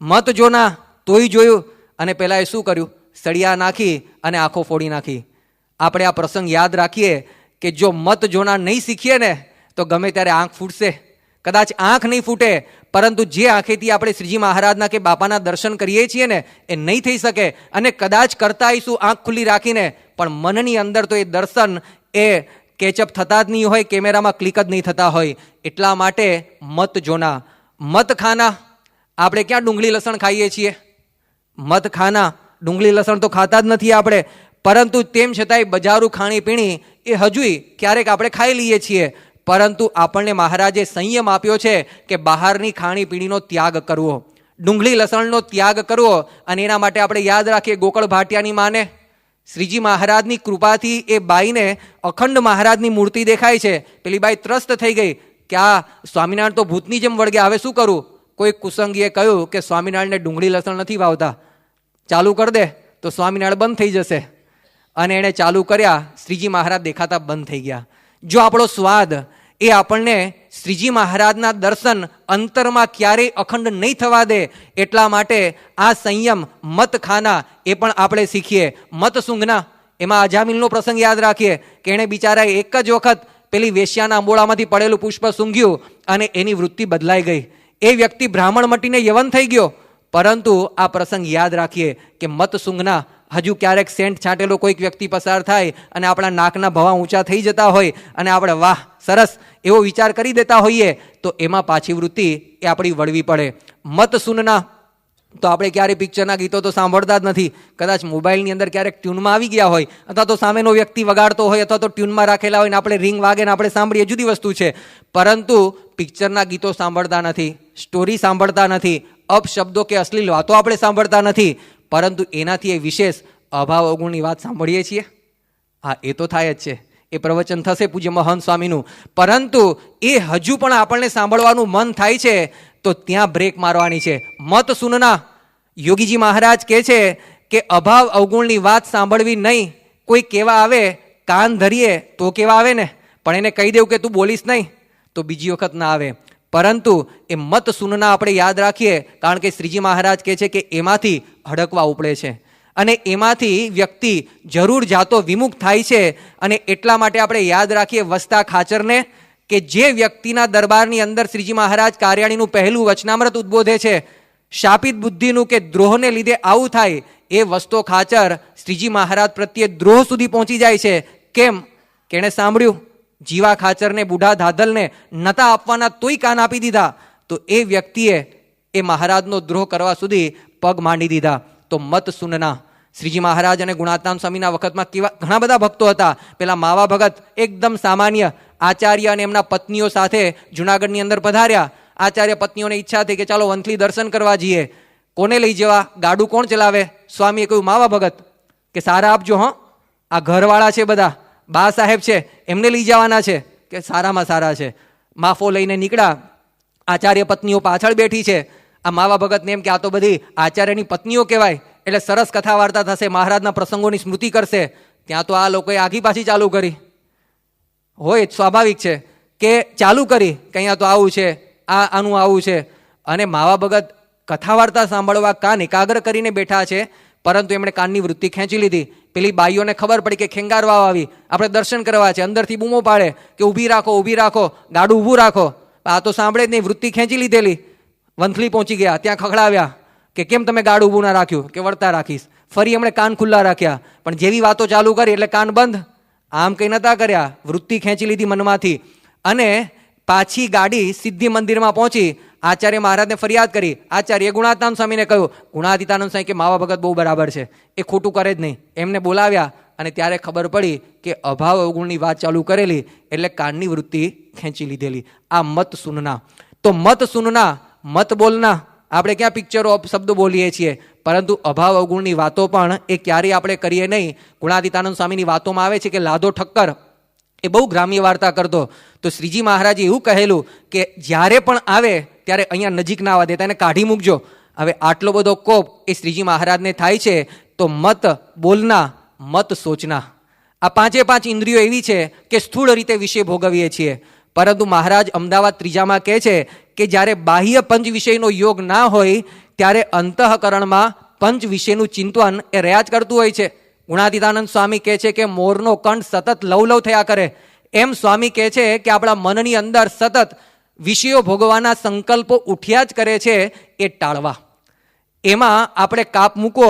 મત જોના તોય જોયું. અને પેલા એ શું કર્યું? સળિયા નાખી અને આંખો ફોડી નાખી. આપણે આ પ્રસંગ યાદ રાખીએ કે જો મત જોના નહીં શીખીએ ને તો ગમે ત્યારે આંખ ફૂટશે. કદાચ આંખ નહીં ફૂટે, પરંતુ જે આંખેથી આપણે શ્રીજી મહારાજના કે બાપાના દર્શન કરીએ છીએ ને એ નહીં થઈ શકે. અને કદાચ કરતા આવીશું આંખ ખુલ્લી રાખીને, પણ મનની અંદર તો એ દર્શન એ કેચઅપ થતા જ નહીં હોય, કેમેરામાં ક્લિક જ નહીં થતા હોય. એટલા માટે મત જોના. મત ખાના, આપણે ક્યાં ડુંગળી લસણ ખાઈએ છીએ? મત ખાના, ડુંગળી લસણ તો ખાતા જ નથી આપણે. પરંતુ તેમ છતાંય બજારું ખાણીપીણી એ હજુય ક્યારેક આપણે ખાઈ લઈએ છીએ. પરંતુ આપણને મહારાજે સંયમ આપ્યો છે કે બહારની ખાણીપીણીનો ત્યાગ કરવો, ડુંગળી લસણનો ત્યાગ કરવો. અને એના માટે આપણે યાદ રાખીએ ગોકળ ભાટિયાની માને, શ્રીજી મહારાજની કૃપાથી એ બાઈને અખંડ મહારાજની મૂર્તિ દેખાય છે. પેલી બાઈ ત્રસ્ત થઈ ગઈ કે આ સ્વામિનારાયણ તો ભૂતની જેમ વળગ્યા, હવે શું કરું? કોઈ કુસંગીએ કહ્યું કે સ્વામિનારાયણને ડુંગળી લસણ નથી વાવતા, ચાલુ કરી દે તો સ્વામિનારાયણ બંધ થઈ જશે. અને એણે ચાલુ કર્યા, શ્રીજી મહારાજ દેખાતા બંધ થઈ ગયા. જો આપણો સ્વાદ એ આપણને શ્રીજી મહારાજના દર્શન અંતરમાં ક્યારેય અખંડ નહીં થવા દે. એટલા માટે આ સંયમ મત ખાના એ પણ આપણે શીખીએ. મત સૂંઘના, એમાં અજામિલનો પ્રસંગ યાદ રાખીએ કે એણે બિચારાએ એક જ વખત પેલી વેશ્યાના અંબોળામાંથી પડેલું પુષ્પ સૂંઘ્યું અને એની વૃત્તિ બદલાઈ ગઈ. એ વ્યક્તિ બ્રાહ્મણ મટીને યવન થઈ ગયો. પરંતુ આ પ્રસંગ યાદ રાખીએ કે મત સૂંઘના. હજુ ક્યારેક સેન્ટ છાંટેલો કોઈક વ્યક્તિ પસાર થાય અને આપણા નાકના ભવા ઊંચા થઈ જતા હોય અને આપણે વાહ સરસ એવો વિચાર કરી દેતા હોઈએ તો એમાં પાછી વૃત્તિ એ આપણી વળવી પડે. મત સુનના, તો આપણે ક્યારેય પિક્ચરના ગીતો તો સાંભળતા જ નથી. કદાચ મોબાઈલની અંદર ક્યારેક ટ્યુનમાં આવી ગયા હોય, અથવા તો સામેનો વ્યક્તિ વગાડતો હોય, અથવા તો ટ્યુનમાં રાખેલા હોય ને આપણે રિંગ વાગે ને આપણે સાંભળીએ, જુદી વસ્તુ છે. પરંતુ પિક્ચરના ગીતો સાંભળતા નથી, સ્ટોરી સાંભળતા નથી, અપશબ્દો કે અશ્લીલ વાતો આપણે સાંભળતા નથી, પરંતુ એનાથી એ વિશેષ અભાવ અવગુણની વાત સાંભળીએ છીએ. હા, એ તો થાય જ છે. એ પ્રવચન થશે પૂજ્ય મહંત સ્વામીનું, પરંતુ એ હજુ પણ આપણને સાંભળવાનું મન થાય છે તો ત્યાં બ્રેક મારવાની છે. મત સુનના. યોગીજી મહારાજ કહે છે કે અભાવ અવગુણની વાત સાંભળવી નહીં. કોઈ કેવા આવે, કાન ધરીએ તો કેવા આવે ને, પણ એને કહી દેવું કે તું બોલીશ નહીં તો બીજી વખત ના આવે. પરંતુ એ મત સુનના આપણે યાદ રાખીએ, કારણ કે શ્રીજી મહારાજ કહે છે કે એમાંથી હડકવા ઉપડે છે અને એમાંથી વ્યક્તિ જરૂર જાતો વિમુખ થાય છે. અને એટલા માટે આપણે યાદ રાખીએ વસતા ખાચરને કે જે વ્યક્તિના દરબારની અંદર શ્રીજી મહારાજ કાર્યાણીનું પહેલું વચનામૃત ઉદ્બોધે છે, શાપિત બુદ્ધિનું કે દ્રોહને લીધે આવું થાય, એ વસતો ખાચર શ્રીજી મહારાજ પ્રત્યે દ્રોહ સુધી પહોંચી જાય છે. કેમ? કે એણે સાંભળ્યું જીવા ખાચરને, બુઢા ધાધલને નતા આપવાના તોય કાન આપી દીધા, તો એ વ્યક્તિએ એ મહારાજનો દ્રોહ કરવા સુધી પગ માંડી દીધા. તો મત સુનના. શ્રીજી મહારાજ અને ગુણાત્માન સ્વામીના વખતમાં કેવા ઘણા બધા ભક્તો હતા. પેલા માવા ભગત એકદમ સામાન્ય આચાર્ય અને એમના પત્નીઓ સાથે જુનાગઢની અંદર પધાર્યા. આચાર્ય પત્નીઓને ઈચ્છા થઈ કે ચાલો વંથલી દર્શન કરવા જઈએ. કોને લઈ જવા? ગાડું કોણ ચલાવે? સ્વામીએ કહ્યું માવા ભગત. કે સારા આપજો, હં, આ ઘરવાળા છે બધા, બા સાહેબ છે, એમને લઈ જવાના છે. કે સારામાં સારા છે. માફો લઈને નીકળ્યા. આચાર્ય પત્નીઓ પાછળ બેઠી છે. આ માવા ભગતને એમ કે આ તો બધી આચાર્યની પત્નીઓ કહેવાય, એટલે સરસ કથા વાર્તા થશે, મહારાજના પ્રસંગોની સ્મૃતિ કરશે. ત્યાં તો આ લોકોએ આઘી પાછી ચાલુ કરી. હોય સ્વાભાવિક છે કે ચાલુ કરી કે અહીંયા તો આવું છે, આનું આવું છે. અને માવા ભગત કથા વાર્તા સાંભળવા કાન એકાગ્ર કરીને બેઠા છે, પરંતુ એમણે કાનની વૃત્તિ ખેંચી લીધી. પેલી બાઈઓને ખબર પડી કે ખેંગારવા આવી, આપણે દર્શન કરવા છે, અંદરથી બૂમો પાડે કે ઊભી રાખો, ઊભી રાખો, ગાડું ઊભું રાખો. આ તો સાંભળે જ નહીં, વૃત્તિ ખેંચી લીધેલી. વંથલી પહોંચી ગયા, ત્યાં ખખડાવ્યા કે કેમ તમે ગાડું ઊભું ના રાખ્યું? કે વળતા રાખીશ. ફરી એમણે કાન ખુલ્લા રાખ્યા, પણ જેવી વાતો ચાલુ કરી એટલે કાન બંધ. આમ કંઈ નતા કર્યા, વૃત્તિ ખેંચી લીધી મનમાંથી. અને પાછી ગાડી સિદ્ધિ મંદિરમાં પહોંચી. આચાર્ય મહારાજને ફરિયાદ કરી. આચાર્ય ગુણાતીતાનંદ સ્વામીને કહ્યું. ગુણાતીતાનંદ સ્વામી કે માવા ભગત બહુ બરાબર છે, એ ખોટું કરે જ નહીં. એમને બોલાવ્યા અને ત્યારે ખબર પડી કે અભાવ અવગુણની વાત ચાલુ કરેલી, એટલે કાનની વૃત્તિ ખેંચી લીધેલી. આ મત સુનના. તો મત સુનના, મત બોલના. આપણે ક્યાં પિક્ચરો શબ્દો બોલીએ છીએ, પરંતુ અભાવ અવગુણની વાતો પણ એ ક્યારેય આપણે કરીએ નહીં. ગુણાતીતાનંદ સ્વામીની વાતોમાં આવે છે કે લાધો ઠક્કર એ બહુ ગ્રામ્ય વાર્તા કરતો. તો શ્રીજી મહારાજે એવું કહેલું કે જ્યારે પણ આવે ત્યારે અહીંયા નજીક ના આવવા દેતા, એને કાઢી મૂકજો. હવે આટલો બધો કોપ એ શ્રીજી મહારાજને થાય છે. તો મત બોલના, મત સોચના. આ પાંચે પાંચ ઇન્દ્રિયો એવી છે કે સ્થૂળ રીતે વિષય ભોગવીએ છીએ, પરંતુ મહારાજ અમદાવાદ ત્રીજામાં કહે છે કે જ્યારે બાહ્ય પંચ વિષયનો યોગ ના હોય ત્યારે અંતઃકરણમાં પંચ વિષયનું ચિંતન એ રહ્યા જ કરતું હોય છે. ગુણાતીતાનંદ સ્વામી કહે છે કે મોરનો કંઠ સતત લવ થયા કરે, એમ સ્વામી કહે છે કે આપણા મનની અંદર સતત વિષયો ભોગવાના સંકલ્પો ઉઠ્યા જ કરે છે, એ ટાળવા. એમાં આપણે કાપ મૂકો.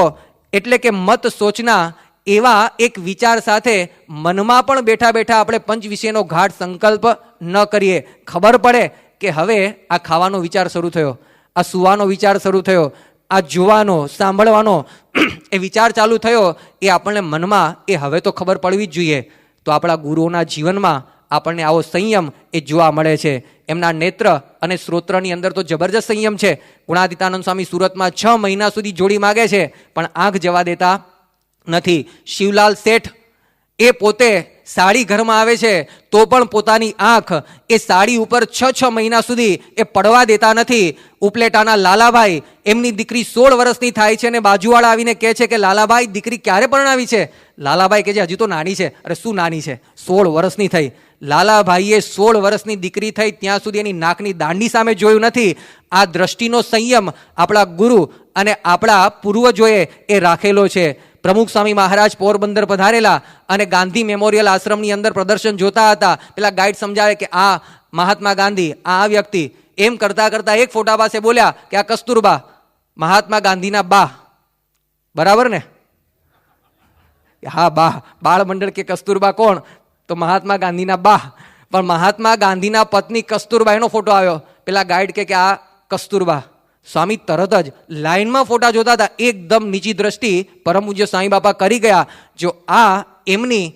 એટલે કે મત સોચના એવા એક વિચાર સાથે મનમાં પણ બેઠા બેઠા આપણે પંચ વિષયનો ગાઢ સંકલ્પ ન કરીએ. ખબર પડે કે હવે આ ખાવાનો વિચાર શરૂ થયો, આ સુવાનો વિચાર શરૂ થયો, આ જોવાનો, સાંભળવાનો એ વિચાર ચાલુ થયો, એ આપણને મનમાં એ હવે તો ખબર પડવી જ જોઈએ. તો આપણા ગુરુઓના જીવનમાં આપણને આવો સંયમ એ જોવા મળે છે. એમના નેત્ર અને શ્રોત્રની અંદર તો જબરજસ્ત સંયમ છે. ગુણાતીતાનંદ સ્વામી સુરતમાં 6 મહિના સુધી જોડી માગે છે, પણ આંખ જવા દેતા નથી. શિવલાલ શેઠ એ પોતે સાડી ઘરમાં આવે છે તો પણ પોતાની આંખ એ સાડી ઉપર 6 મહિના સુધી એ પડવા દેતા નથી. ઉપલેટાના લાલાભાઈ, એમની દીકરી 16 વર્ષની થાય છે અને બાજુવાળા આવીને કહે છે કે લાલાભાઈ દીકરી ક્યારે પરણાવી છે? લાલાભાઈ કહે છે હજી તો નાની છે. અરે શું નાની છે? 16 વર્ષની થઈ. લાલાભાઈએ 16 વર્ષની દીકરી થઈ ત્યાં સુધી એની નાકની દાંડી સામે જોયું નથી. આ દ્રષ્ટિનો સંયમ આપણા ગુરુ અને આપણા પૂર્વજોએ એ રાખેલો છે. પ્રમુખ સ્વામી મહારાજ પોરબંદર પધારેલા અને ગાંધી મેમોરિયલ આશ્રમની અંદર પ્રદર્શન જોતા હતા. પેલા ગાઈડ સમજાવે કે આ મહાત્મા ગાંધી, આ વ્યક્તિ. એમ કરતા કરતા એક ફોટા પાસે બોલ્યા કે આ કસ્તુરબા, મહાત્મા ગાંધીના બા. બરાબર ને? હા, બા. બાળ મંડળ કે કસ્તુરબા કોણ? તો મહાત્મા ગાંધીના બા. પણ મહાત્મા ગાંધીના પત્ની કસ્તુરબા એનો ફોટો આવ્યો. પેલા ગાઈડ કે આ કસ્તુરબા. સ્વામી તરત જ લાઈનમાં ફોટા જોતા હતા, એકદમ નીચી દ્રષ્ટિ પરમ પૂજ્ય સ્વામી બાપા કરી ગયા. જો આ એમની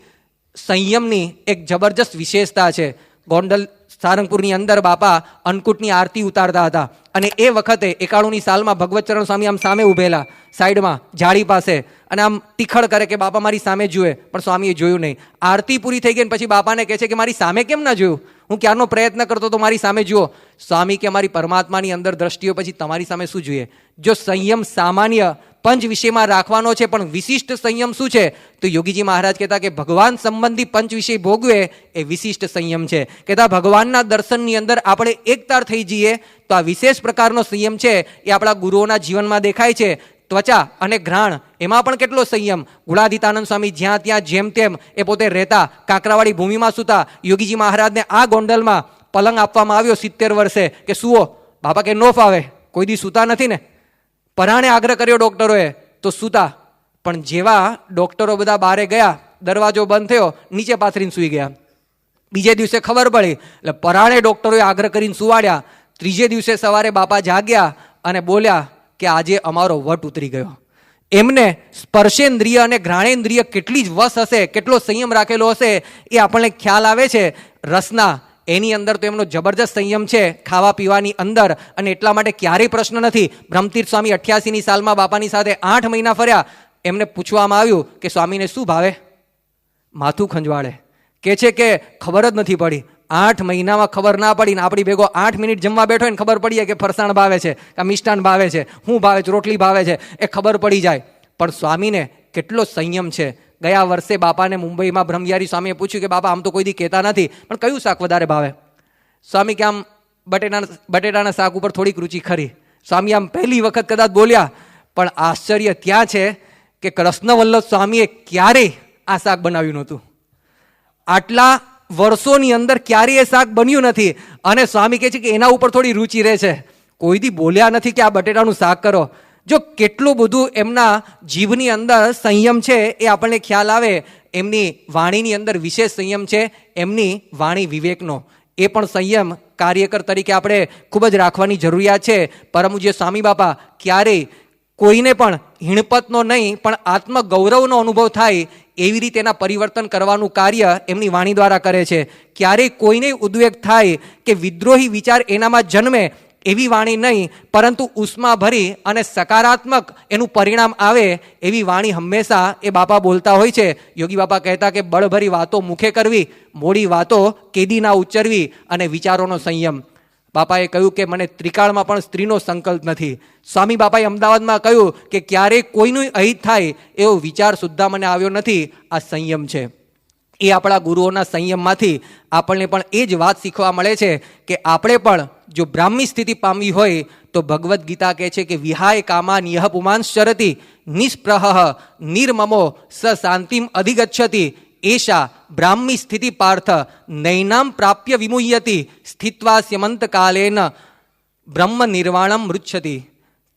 સંયમની એક જબરજસ્ત વિશેષતા છે. ગોંડલ સારંગપુરની અંદર બાપા અન્નકૂટની આરતી ઉતારતા હતા અને એ વખતે 91ની સાલમાં ભગવતચરણ સ્વામી આમ સામે ઊભેલા સાઈડમાં જાળી પાસે અને આમ ટીખળ કરે કે બાપા મારી સામે જુએ, પણ સ્વામીએ જોયું નહીં. આરતી પૂરી થઈ ગઈ ને પછી બાપાને કહે છે કે મારી સામે કેમ ના જોયું? હું ક્યારનો પ્રયત્ન કરતો તો મારી સામે જુઓ. સ્વામી કે મારી પરમાત્માની અંદર દ્રષ્ટિઓ પછી તમારી સામે શું જોઈએ? જો સંયમ સામાન્ય પંચ વિષયમાં રાખવાનો છે પણ વિશિષ્ટ સંયમ શું છે? તો યોગીજી મહારાજ કહેતા કે ભગવાન સંબંધી પંચ વિષય ભોગવે એ વિશિષ્ટ સંયમ છે. કહેતા ભગવાનના દર્શનની અંદર આપણે એકતાર થઈ જઈએ તો આ વિશેષ પ્રકારનો સંયમ છે એ આપણા ગુરુઓના જીવનમાં દેખાય છે. ત્વચા અને ઘ્રાણ એમાં પણ કેટલો સંયમ. ગુણાદિતાનંદ સ્વામી જ્યાં ત્યાં જેમ તેમ એ પોતે રહેતા, કાંકરાવાળી ભૂમિમાં સૂતા. યોગીજી મહારાજને આ ગોંડલમાં પલંગ આપવામાં આવ્યો 70 વર્ષે કે સુવો. બાપા કે નો ફાવે, કોઈ દી સૂતા નથી ને. પરાણે આગ્રહ કર્યો ડોક્ટરોએ તો સૂતા, પણ જેવા ડોક્ટરો બધા બહારે ગયા, દરવાજો બંધ થયો, નીચે પાથરીને સૂઈ ગયા. બીજે દિવસે ખબર પડી એટલે પરાણે ડોક્ટરોએ આગ્રહ કરીને સુવાડ્યા. ત્રીજે દિવસે સવારે બાપા જાગ્યા અને બોલ્યા કે આજે અમારો વટ ઉતરી ગયો. એમને સ્પર્શેન્દ્રિય અને ઘ્રાણેન્દ્રિય કેટલી જ વશ હશે, કેટલો સંયમ રાખેલો હશે એ આપણને ખ્યાલ આવે છે. રસના એની અંદર તો એમનો જબરજસ્ત સંયમ છે, ખાવા પીવાની અંદર. અને એટલા માટે ક્યારેય પ્રશ્ન નથી. બ્રહ્મતીર્થ સ્વામી 88ની સાલમાં બાપાની સાથે 8 મહિના ફર્યા. એમને પૂછવામાં આવ્યું કે સ્વામીને શું ભાવે? માથું ખંજવાળે, કે છે કે ખબર જ નથી પડી. 8 મહિનામાં ખબર ના પડી ને આપણી ભેગો 8 મિનિટ જમવા બેઠો ને ખબર પડી જાય કે ફરસાણ ભાવે છે, કે મિષ્ટાન ભાવે છે, શું ભાવે છે, રોટલી ભાવે છે, એ ખબર પડી જાય. પણ સ્વામીને કેટલો સંયમ છે. ગયા વર્ષે બાપાને મુંબઈમાં બ્રહ્મવિહારી સ્વામીએ પૂછ્યું કે બાપા આમ તો કોઈ દી કહેતા નથી, પણ કયું શાક વધારે ભાવે? સ્વામી કે આમ બટેટાના શાક ઉપર થોડીક રુચિ ખરી. સ્વામી આમ પહેલી વખત કદાચ બોલ્યા, પણ આશ્ચર્ય ત્યાં છે કે કૃષ્ણવલ્લભ સ્વામીએ ક્યારેય આ શાક બનાવ્યું નહોતું. આટલા વર્ષોની અંદર ક્યારેય એ શાક બન્યું નથી અને સ્વામી કહે છે કે એના ઉપર થોડી રુચિ રહે છે. કોઈ દી બોલ્યા નથી કે આ બટેટાનું શાક કરો. જો કેટલું બધું એમના જીવની અંદર સંયમ છે એ આપણને ખ્યાલ આવે. એમની વાણીની અંદર વિશેષ સંયમ છે, એમની વાણી વિવેકનો. એ પણ સંયમ કાર્યકર તરીકે આપણે ખૂબ જ રાખવાની જરૂરિયાત છે. પરમ પૂજ્ય સ્વામી બાપા ક્યારેય કોઈને પણ હિણપતનો નહીં પણ આત્મગૌરવનો અનુભવ થાય એવી રીતે એના પરિવર્તન કરવાનું કાર્ય એમની વાણી દ્વારા કરે છે. ક્યારેય કોઈને ઉદ્વેગ થાય કે વિદ્રોહી વિચાર એનામાં જન્મે એવી વાણી નહીં, પરંતુ ઉષ્મા ભરી અને સકારાત્મક એનું પરિણામ આવે એવી વાણી હંમેશા એ બાપા બોલતા હોય છે. યોગી બાપા કહેતા કે બળભરી વાતો મુખે કરવી, મોડી વાતો કેદી ના ઉચ્ચરવી અને વિચારોનો સંયમ. બાપાએ કહ્યું કે મને ત્રિકાળમાં પણ સ્ત્રીનો સંકલ્પ નથી. સ્વામી બાપાએ અમદાવાદમાં કહ્યું કે ક્યારેય કોઈનું અહિત થાય એવો વિચાર સુદ્ધા મને આવ્યો નથી. આ સંયમ છે. એ આપણા ગુરુઓના સંયમમાંથી આપણને પણ એ જ વાત શીખવા મળે છે કે આપણે પણ જો બ્રાહ્મી સ્થિતિ પામવી હોય તો ભગવદ્ ગીતા કહે છે કે વિહાય કામાન યહ પુમાંશ્ચરતિ નિષ્પ્રહ નિર્મમો સ શાંતિમ અધિગચ્છતિ એશા બ્રાહ્મી સ્થિતિ પાર્થ નૈનામ પ્રાપ્ય વિમુહ્યતિ સ્થિત્વા સ્યમંત કાલેન બ્રહ્મ નિર્વાણમ મૃચ્છતિ.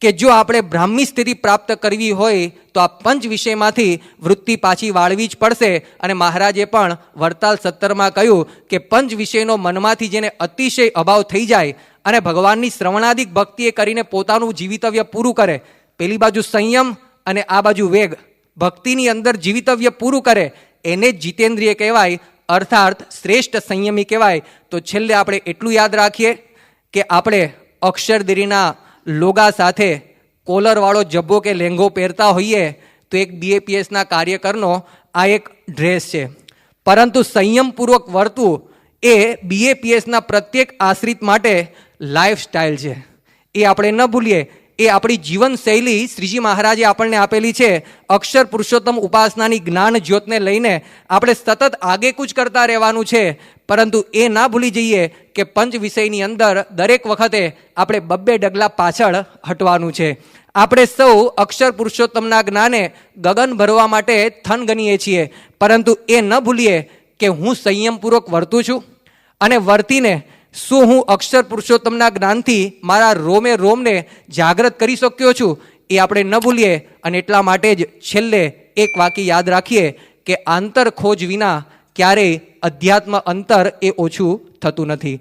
કે જો આપણે બ્રાહ્મી સ્થિતિ પ્રાપ્ત કરવી હોય તો આ પંચ વિષયમાંથી વૃત્તિ પાછી વાળવી જ પડશે. અને મહારાજે પણ વરતાલ 17માં કહ્યું કે પંચ વિષયનો મનમાંથી જેને અતિશય અભાવ થઈ જાય અને ભગવાનની શ્રવણાદિક ભક્તિએ કરીને પોતાનું જીવિતવ્ય પૂરું કરે, પેલી બાજુ સંયમ અને આ બાજુ વેગ, ભક્તિની અંદર જીવિતવ્ય પૂરું કરે, એને જ જીતેન્દ્રિય કહેવાય, અર્થાત શ્રેષ્ઠ સંયમી કહેવાય. તો છેલ્લે આપણે એટલું યાદ રાખીએ કે આપણે અક્ષરદેરીના લોગા સાથે કોલરવાળો જબ્બો કે લેંઘો પહેરતા હોઈએ તો એક BAPSના કાર્યકરનો આ એક ડ્રેસ છે, પરંતુ સંયમપૂર્વક વર્તવું એ BAPSના પ્રત્યેક આશ્રિત માટે લાઈફસ્ટાઈલ છે. એ આપણે ન ભૂલીએ. એ આપણી જીવનશૈલી શ્રીજી મહારાજે આપણને આપેલી છે. અક્ષર પુરુષોત્તમ ઉપાસનાની જ્ઞાન જ્યોતને લઈને આપણે સતત આગેકૂચ કરતા રહેવાનું છે, પરંતુ એ ના ભૂલી જઈએ કે પંચ વિષયની અંદર દરેક વખતે આપણે 2 ડગલા પાછળ હટવાનું છે. આપણે સૌ અક્ષર પુરુષોત્તમના જ્ઞાને ગગન ભરવા માટે થન ગણીએ છીએ, પરંતુ એ ન ભૂલીએ કે હું સંયમપૂર્વક વર્તું છું અને વર્તીને શું હું અક્ષર પુરુષોત્તમના જ્ઞાનથી મારા રોમે રોમને જાગૃત કરી શક્યો છું, એ આપણે ન ભૂલીએ. અને એટલા માટે જ છેલ્લે એક વાક્ય યાદ રાખીએ કે આંતર ખોજ વિના ક્યારેય અધ્યાત્મ અંતર એ ઓછું થતું નથી.